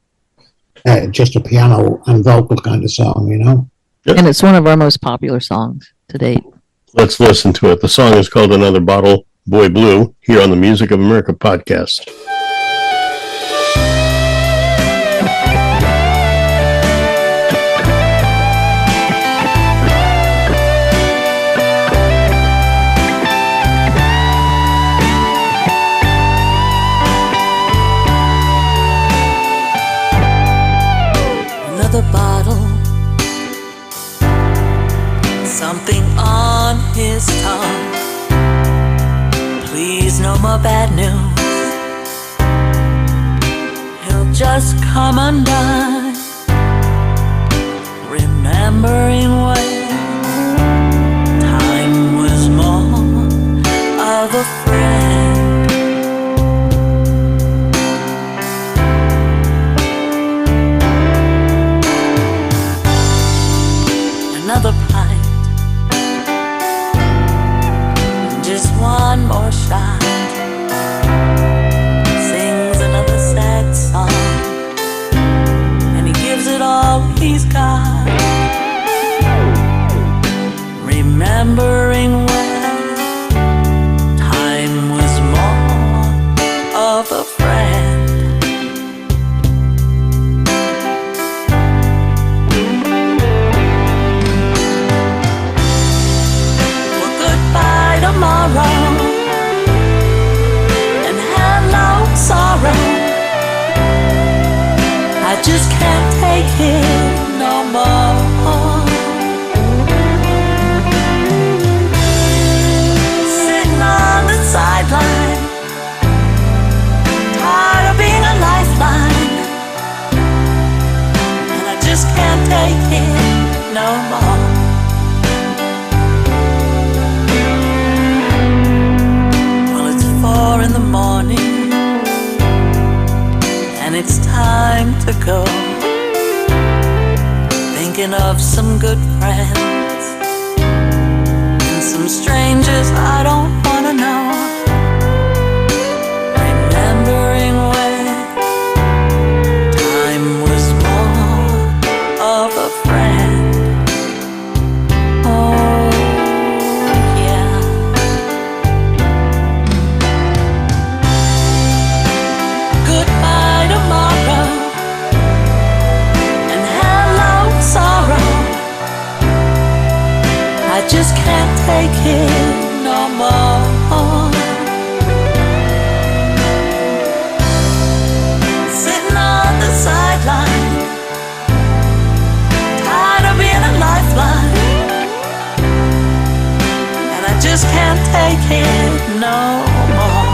just a piano and vocal kind of song, you know. And it's one of our most popular songs to date. Let's listen to it. The song is called Another Bottle, Boy Blue, here on the Music of America podcast. Another bottle, something on his tongue. Please, no more bad news. He'll just come undone, remembering when time was more of a friend. Another pint, just one more shot. Sings another sad song, and he gives it all he's got. Remembering when time was more of a friend. Tomorrow and hello sorrow. I just can't take it no more. Sitting on the sideline, tired of being a lifeline, and I just can't take it no more. 4 in the morning, and it's time to go. Thinking of some good friends and some strangers I don't wanna know. Remembering when time was more of a friend. Oh, yeah. Goodbye tomorrow and hello sorrow. I just can't take it no more. Sitting on the sideline, tired of being a lifeline, and I just can't take it no more.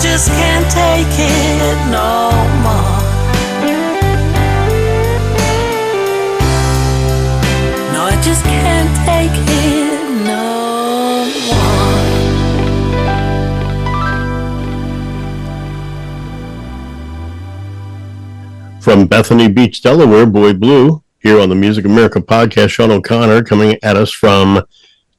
Just can't take it no more. No, I just can't take it no more. From Bethany Beach, Delaware, Boy Blue, here on the Music America podcast. Sean O'Connor coming at us from,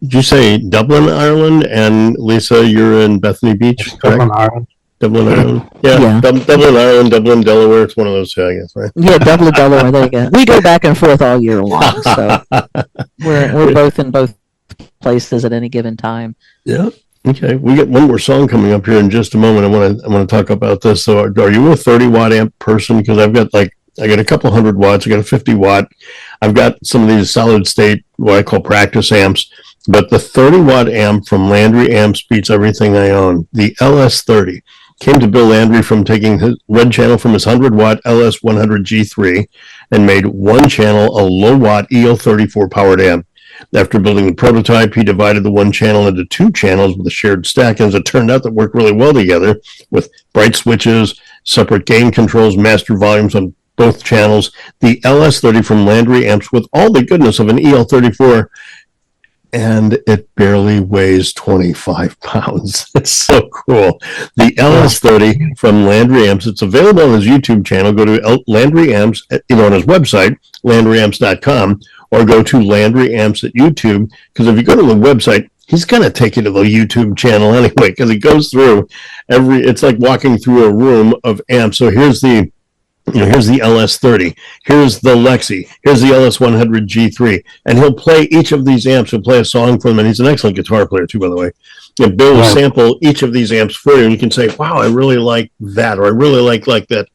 did you say Dublin, Ireland? And Lisa, you're in Bethany Beach, correct? Dublin, Ireland. Dublin, Ireland. Yeah. Dublin, Ireland, Dublin, Delaware. It's one of those two, I guess, right? Yeah, Dublin, Delaware. There you go. We go back and forth all year long, so we're both in both places at any given time. Yeah. Okay, we get one more song coming up here in just a moment. I want to talk about this. So, are you a 30-watt amp person? Because I got a couple hundred watts. I got a 50-watt. I've got some of these solid state, what I call practice amps. But the 30-watt amp from Landry Amps beats everything I own. The LS30 came to Bill Landry from taking his red channel from his 100-watt LS100G3 and made one channel a low-watt EL34 powered amp. After building the prototype, he divided the one channel into two channels with a shared stack, and as it turned out, that worked really well together with bright switches, separate gain controls, master volumes on both channels. The LS30 from Landry Amps with all the goodness of an EL34, and it barely weighs 25 pounds. It's so cool. The LS30 from Landry Amps, it's available on his YouTube channel. Go to Landry Amps, on his website, landryamps.com, or go to Landry Amps at YouTube, because if you go to the website, he's going to take you to the YouTube channel anyway, because it goes through it's like walking through a room of amps. So here's the LS30, here's the Lexi, here's the LS100G3, and he'll play each of these amps. He'll play a song for them, and he's an excellent guitar player too, by the way. And Bill will sample each of these amps for you, and you can say, wow, I really like that, or I really like that.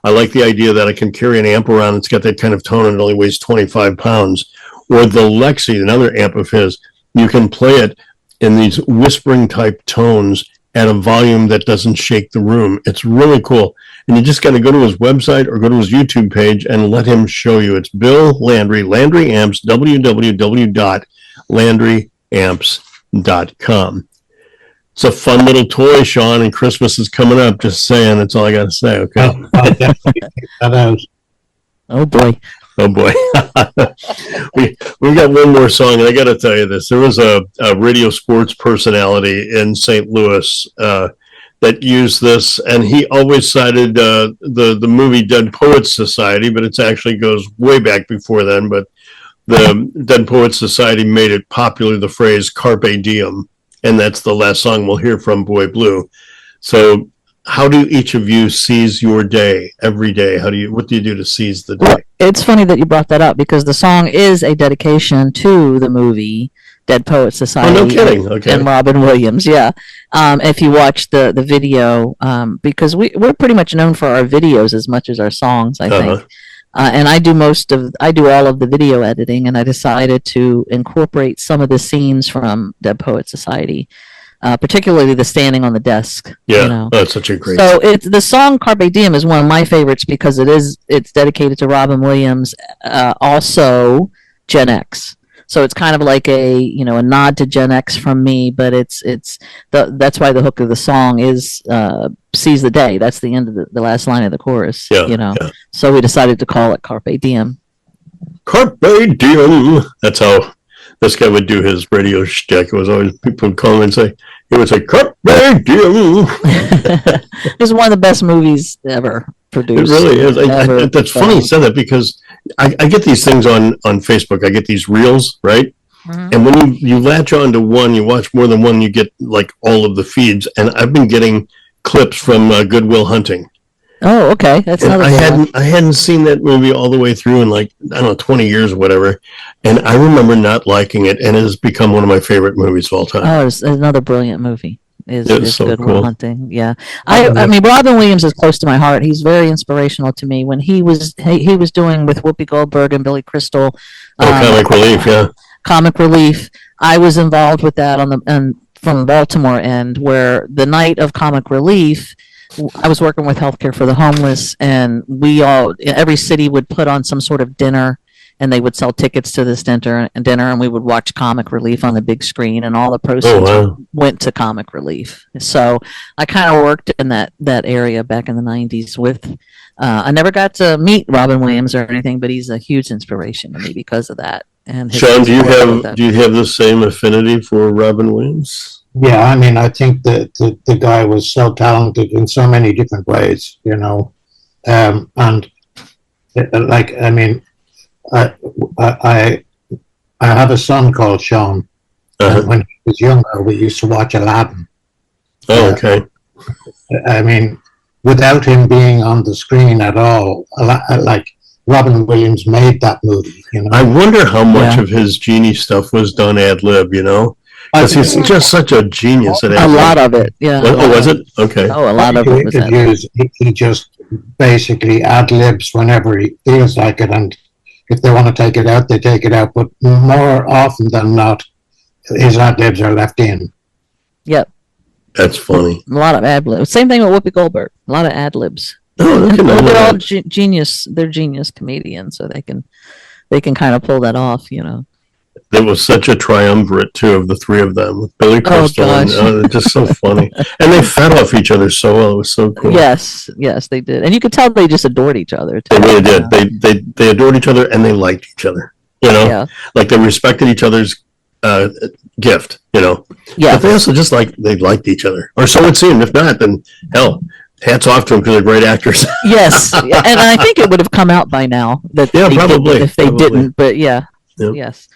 I like the idea that I can carry an amp around. It's got that kind of tone and it only weighs 25 pounds. Or the Lexi, another amp of his, you can play it in these whispering type tones at a volume that doesn't shake the room. It's really cool. And you just got to go to his website or go to his YouTube page and let him show you. It's Bill Landry, Landry Amps, www.landryamps.com. It's a fun little toy, Sean, and Christmas is coming up. Just saying. That's all I got to say. Okay. I'll definitely check that out. Oh boy. Oh boy. we got one more song, and I got to tell you this. There was a radio sports personality in St. Louis that used this, and he always cited the movie Dead Poets Society, but it actually goes way back before then. But the Dead Poets Society made it popular, the phrase "Carpe Diem," and that's the last song we'll hear from Boy Blue. So, how do each of you seize your day every day? What do you do to seize the day? Well, it's funny that you brought that up, because the song is a dedication to the movie Dead Poets Society. Oh, no kidding. Okay. And Robin Williams, yeah. If you watch the video, because we're pretty much known for our videos as much as our songs, I think. And I do all of the video editing, and I decided to incorporate some of the scenes from Dead Poets Society, particularly the standing on the desk. Yeah, that's such a great. So the song "Carpe Diem" is one of my favorites because it's dedicated to Robin Williams, also Gen X. So it's kind of like a nod to Gen X from me, but that's why the hook of the song is "Seize the Day." That's the end of the last line of the chorus. Yeah. So we decided to call it "Carpe Diem." Carpe Diem. That's how this guy would do his radio shtick. It was always people would call him and say, he would say, "Carpe Diem." It's one of the best movies ever produced. It really is. That's funny you said that, because I get these things on Facebook. I get these reels, right? Mm-hmm. And when you latch on to one, you watch more than one, you get like all of the feeds. And I've been getting clips from Good Will Hunting. Oh, okay. That's another I hadn't seen that movie all the way through in 20 years or whatever. And I remember not liking it, and it has become one of my favorite movies of all time. Oh, it's another brilliant movie. Is so Good cool. Will Hunting. Yeah. I mean, Robin Williams is close to my heart. He's very inspirational to me. When he was doing with Whoopi Goldberg and Billy Crystal. Comic Relief, yeah. Comic Relief. I was involved with that from Baltimore end, where the night of Comic Relief, I was working with Healthcare for the Homeless, and every city would put on some sort of dinner, and they would sell tickets to this dinner, and we would watch Comic Relief on the big screen, and all the proceeds went to Comic Relief. So I kind of worked in that area back in the 90s with, I never got to meet Robin Williams or anything, but he's a huge inspiration to me because of that. And Sean, do you have the same affinity for Robin Williams? Yeah, I mean, I think that the guy was so talented in so many different ways, and I mean, I have a son called Sean. When he was younger, we used to watch Aladdin. Oh, okay. I mean, without him being on the screen at all, Robin Williams made that movie. I wonder how much of his genie stuff was done ad lib. Because he's just such a genius at A ad-lib. lot of it, yeah. Oh, was it? Okay. Oh, a lot of it was that. interviews, he just basically ad libs whenever he feels like it, and if they want to take it out, they take it out. But more often than not, his ad libs are left in. Yep, That's funny. a lot of ad libs. Same thing with Whoopi Goldberg. A lot of ad libs. Oh, look at They're all that. genius. They're genius comedians, so they can kind of pull that off, you know. There was such a triumvirate too of the three of them with Billy Crystal, and gosh. they're just so funny. And they fed off each other so well. It was so cool. Yes, they did, and you could tell they just adored each other. They Too. really did. They adored each other and they liked each other. You know, Yeah, like they respected each other's gift. You know, yeah, but they also just they liked each other, or so it seemed. If not, then hell, hats off to them because they're great actors. yes, yeah. And I think it would have come out by now that Yeah, they didn't probably, if they probably. didn't. But yeah, Yep. yes.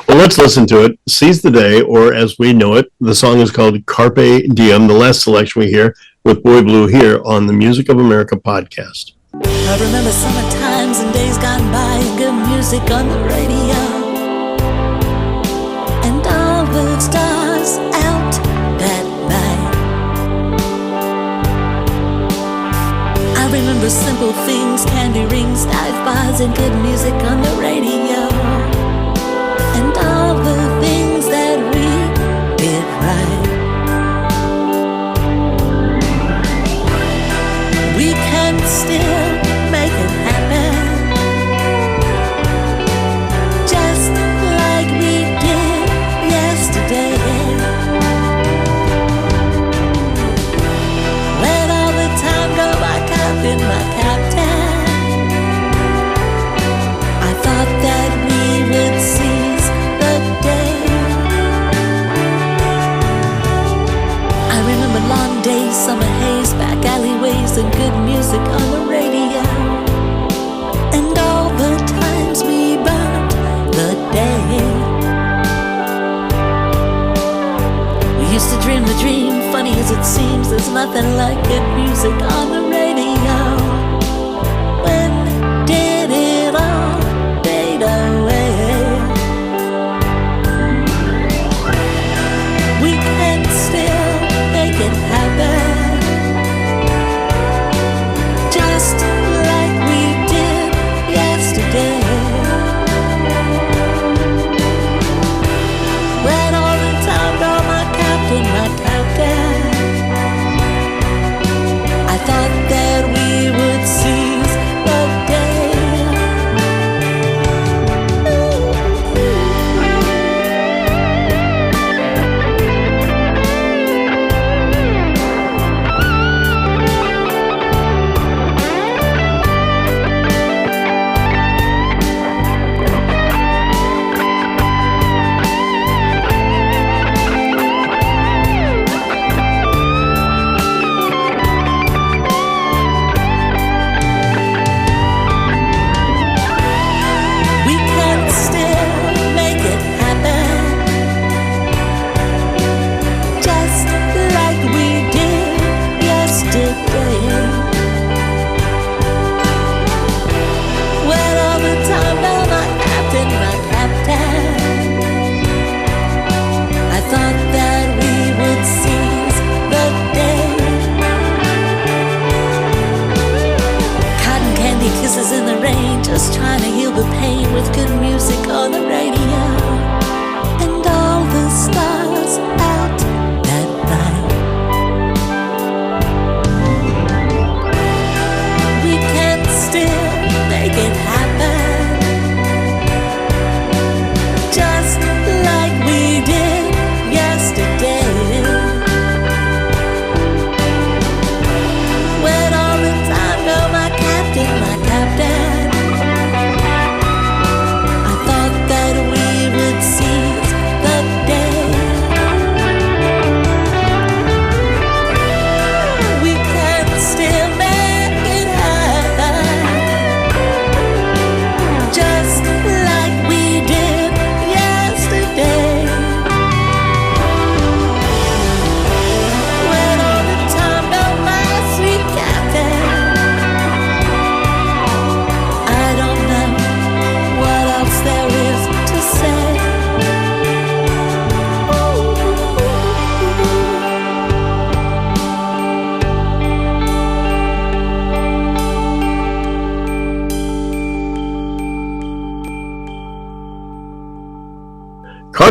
Well, let's listen to it. Seize the Day, or as we know it, the song is called Carpe Diem, the last selection we hear with Boy Blue here on the Music of America podcast. I remember summer times and days gone by and good music on the radio. And all the stars out that night. I remember simple things, candy rings, dive bars, and good music on the radio. And all the things that we did right. We can still make it happen, just like we did yesterday. Let all the time go, my captain, my captain. I thought that we would seize the day. I remember long days, summer haze, back alleyways, and good music on the radio. And all the times we burned the day. We used to dream the dream, funny as it seems, there's nothing like good music on the radio. When did it all fade away? We can still make it happen, just like we did yesterday. When all the time go, my captain, I thought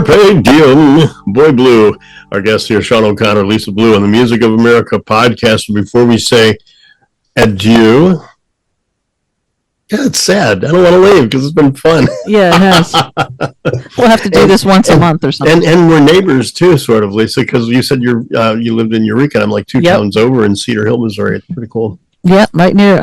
Carpe Diem, Boy Blue. Our guest here, Sean O'Connor, Lisa Blue on the Music of America podcast. And before we say adieu, yeah, it's sad. I don't want to leave because it's been fun. Yeah, it has. We'll have to do this once a month or something. And we're neighbors too, sort of, Lisa, because you said you lived in Eureka. I'm like two Yep. towns over in Cedar Hill, Missouri. It's pretty cool. Yeah, right near.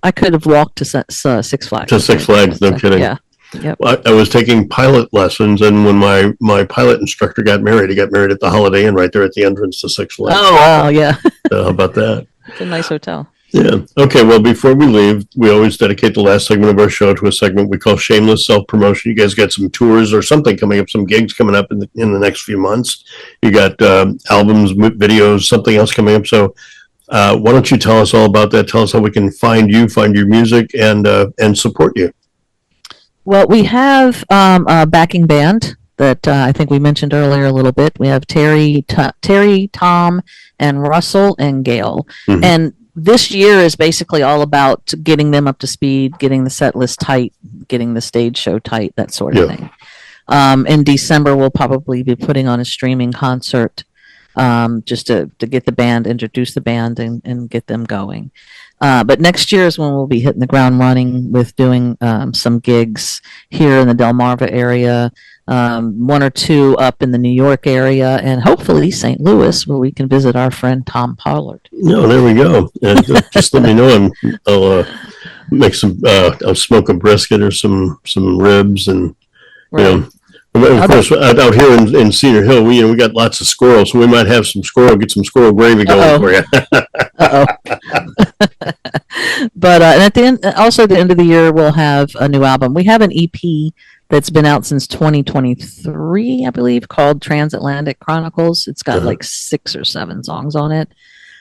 I could have walked to Six Flags. To Six Flags, no kidding. Yeah. Yep. Well, I was taking pilot lessons, and when my pilot instructor got married, he got married at the Holiday Inn right there at the entrance to Six Flags. Oh wow, yeah. So how about that? It's a nice hotel. Yeah. Okay. Well, before we leave, we always dedicate the last segment of our show to a segment we call shameless self-promotion. You guys got some tours or something coming up, some gigs coming up in the next few months. You got albums, videos, something else coming up. So why don't you tell us all about that? Tell us how we can find you, find your music, and support you. Well, we have a backing band that I think we mentioned earlier a little bit. We have Terry, Tom, and Russell and Gail. Mhm. And this year is basically all about getting them up to speed, getting the set list tight, getting the stage show tight, that sort of Yeah. thing. In December, we'll probably be putting on a streaming concert just to get the band, introduce the band, and get them going. But next year is when we'll be hitting the ground running with doing some gigs here in the Delmarva area, one or two up in the New York area, and hopefully St. Louis, where we can visit our friend Tom Pollard. No, there we go. And just let me know, and I'll make some. I'll smoke a brisket or some ribs, and you know. Of course, out here in Cedar Hill, we got lots of squirrels, so we might have some squirrel. Get some squirrel gravy going for you. Uh-oh. But and at the end, also at the end of the year, we'll have a new album. We have an EP that's been out since 2023, I believe, called Transatlantic Chronicles. It's got like 6 or 7 songs on it.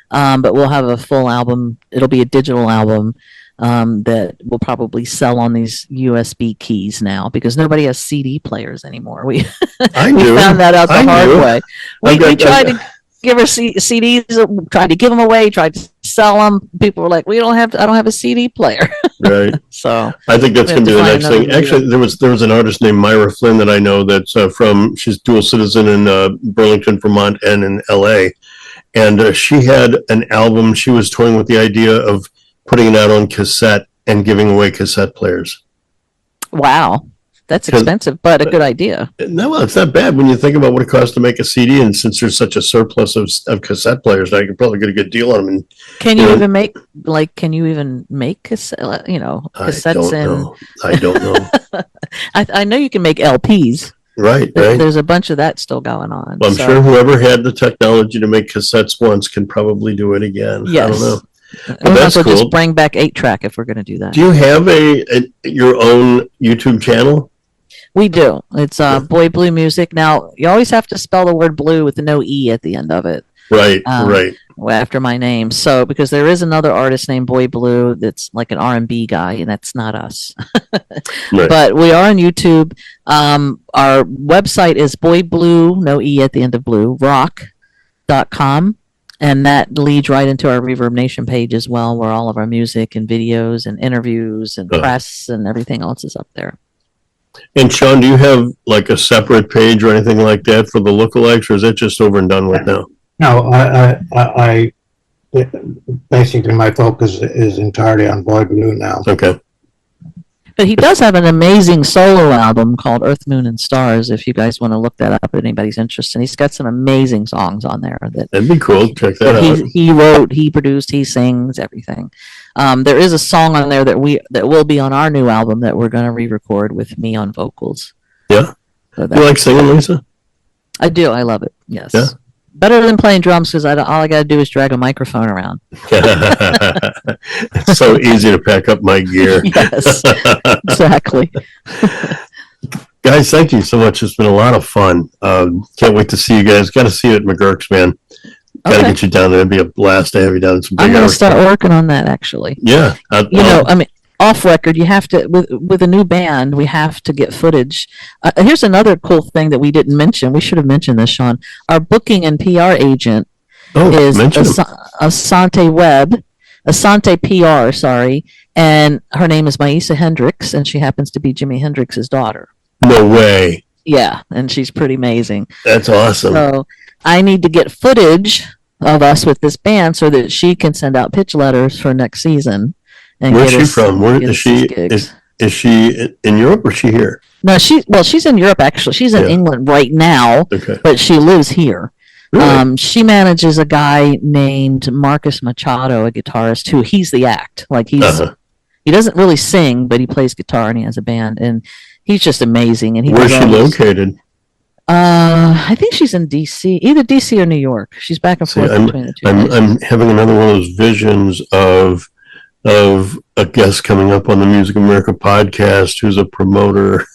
But we'll have a full album. It'll be a digital album that will probably sell on these USB keys now because nobody has CD players anymore. We found that out the hard way. We tried to give our CDs, tried to give them away, tried to sell them. People were like, I don't have a CD player. Right. So I think that's going to be the next thing. Actually, there was an artist named Myra Flynn that I know that's she's dual citizen in Burlington, Vermont, and in LA. And she had an album. She was toying with the idea of putting it out on cassette and giving away cassette players. Wow. That's expensive, but a good idea. No, well, it's not bad when you think about what it costs to make a CD. And since there's such a surplus of cassette players, now you can probably get a good deal on them. And, can you even make cassettes? I don't know. I know you can make LPs. Right. There's a bunch of that still going on. Well, I'm sure whoever had the technology to make cassettes once can probably do it again. Yes. I don't know. We might as well cool. just bring back 8-track if we're going to do that. Do you have your own YouTube channel? We do. It's Boy Blue Music. Now, you always have to spell the word blue with no E at the end of it. Right. After my name. So, because there is another artist named Boy Blue that's like an R&B guy, and that's not us. Right. But we are on YouTube. Our website is boyblue, no E at the end of blue, rock.com. And that leads right into our Reverb Nation page as well, where all of our music and videos and interviews and press and everything else is up there. And Sean, do you have like a separate page or anything like that for the lookalikes, or is that just over and done with now? No, I basically my focus is entirely on Boy Blue now. Okay. But he does have an amazing solo album called Earth, Moon, and Stars, if you guys want to look that up if anybody's interested. And he's got some amazing songs on there. That'd be cool. Check that out. He wrote, he produced, he sings, everything. There is a song on there that will be on our new album that we're going to re-record with me on vocals. Yeah? So you like singing, Lisa? I do. I love it. Yes. Yeah? Better than playing drums because all I got to do is drag a microphone around. It's so easy to pack up my gear. Yes, exactly. Guys, thank you so much. It's been a lot of fun. Can't wait to see you guys. Got to see you at McGurk's, man. Got to get you down there. It'd be a blast to have you down. I'm going to start working on that, actually. Yeah. Off record, you have to with a new band. We have to get footage. Here's another cool thing that we didn't mention. We should have mentioned this, Sean. Our booking and PR agent is Asante PR. Sorry, and her name is Maisa Hendricks, and she happens to be Jimi Hendrix's daughter. No way. Yeah, and she's pretty amazing. That's awesome. So I need to get footage of us with this band so that she can send out pitch letters for next season. And Where's get she us- from? Where get is us she? these gigs. Is she in Europe or is she here? No, she's in Europe actually. She's in Yeah. England right now, Okay. but she lives here. Really? She manages a guy named Marcus Machado, a guitarist who he's the act. Like he doesn't really sing, but he plays guitar and he has a band and he's just amazing. And he Where's does she all this- located? I think she's in DC, either DC or New York. She's back and See, forth between the two. I'm having another one of those visions of a guest coming up on the Music America podcast who's a promoter.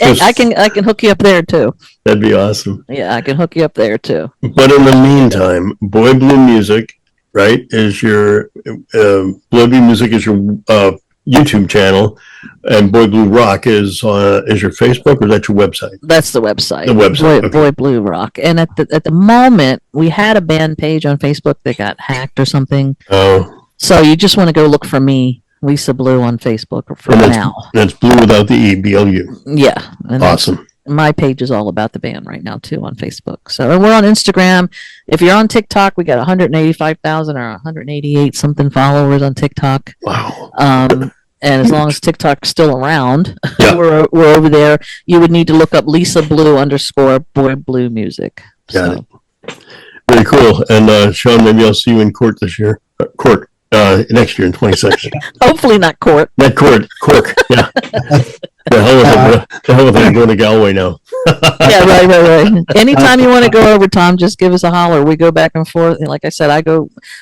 And I can hook you up there too. That'd be awesome. Yeah, I can hook you up there too. But in the meantime, Boy Blue Music, right, is your Boy Blue Music is your YouTube channel, and Boy Blue Rock is your Facebook, or is that your website? That's the website. The website, Boy, okay. Boy Blue Rock. And at the moment, we had a band page on Facebook that got hacked or something. Oh, So you just want to go look for me, Lisa Blue, on Facebook for And now. that's Blue without the E, BLU. Yeah, and that's- Awesome. my page is all about the band right now too on Facebook. So and we're on Instagram. If you're on TikTok, we got 185,000 or 188 something followers on TikTok. Wow. And as long as TikTok's still around, Yeah. we're over there. You would need to look up Lisa Blue _ Boy Blue Music. Got it. Very cool. And Sean, maybe I'll see you in court this year. Next year in 26. Hopefully not court. Not Cork. Yeah. The hell with it. I'm going to Galway now. Yeah, right. Anytime you want to go over, Tom, just give us a holler. We go back and forth. And like I said,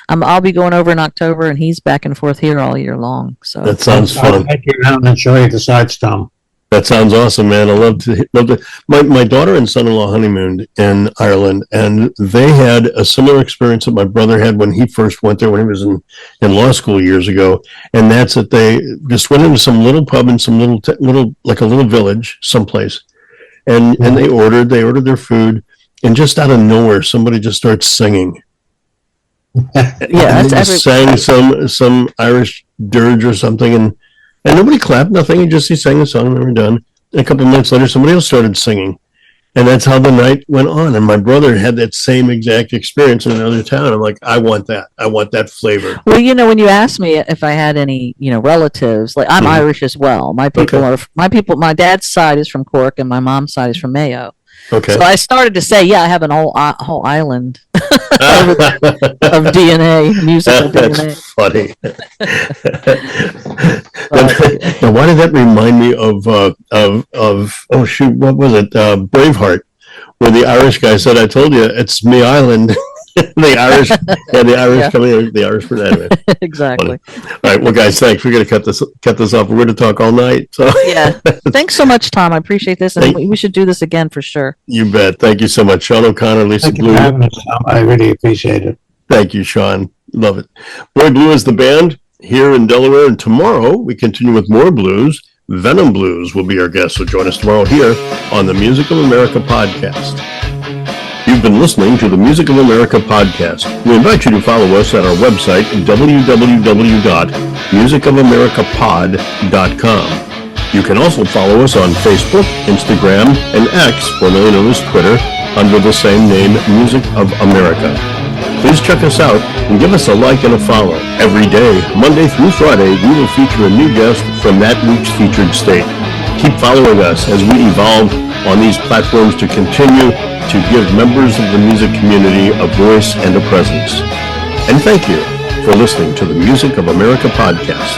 I'll be going over in October, and he's back and forth here all year long. So That sounds I'll fun. take you around and show you the sights, Tom. That sounds awesome, man. I love to. My daughter and son-in-law honeymooned in Ireland, and they had a similar experience that my brother had when he first went there when he was in law school years ago. And that's that they just went into some little pub in some little like a little village someplace, and they ordered their food, and just out of nowhere somebody just starts singing. yeah, And that's they just sang some Irish dirge or something, and nobody clapped, nothing. He sang the song, and they were done. And a couple of minutes later, somebody else started singing, and that's how the night went on. And my brother had that same exact experience in another town. I'm like, I want that. I want that flavor. Well, when you asked me if I had any, relatives, like I'm Mhm. Irish as well. My dad's side is from Cork and my mom's side is from Mayo. Okay. So I started to say, yeah, I have an whole island of DNA, musical That's DNA. funny. Now, why did that remind me of oh shoot, what was it? Braveheart, where the Irish guy said, "I told you, it's me island." The Irish, Yeah. coming in, the Irish for that. Anyway. Exactly. All right, well, guys, thanks. We're gonna cut this off. We're going to talk all night. So Yeah. Thanks so much, Tom. I appreciate this, and Thank- we should do this again for sure. you bet. Thank you so much, Sean O'Connor, Lisa Thank you Blue. for having us, Tom. I really appreciate it. Thank you, Sean. Love it. Boy Blue is the band here in Delaware, and tomorrow we continue with more blues. Venom Blues will be our guest, so join us tomorrow here on the Music of America podcast. You've been listening to the Music of America podcast. We invite you to follow us at our website, www.musicofAmericaPod.com. You can also follow us on Facebook, Instagram, and X, formerly known as Twitter, under the same name, Music of America. Please check us out and give us a like and a follow. Every day, Monday through Friday, we will feature a new guest from that week's featured state. Keep following us as we evolve on these platforms to continue to give members of the music community a voice and a presence. And thank you for listening to the Music of America podcast.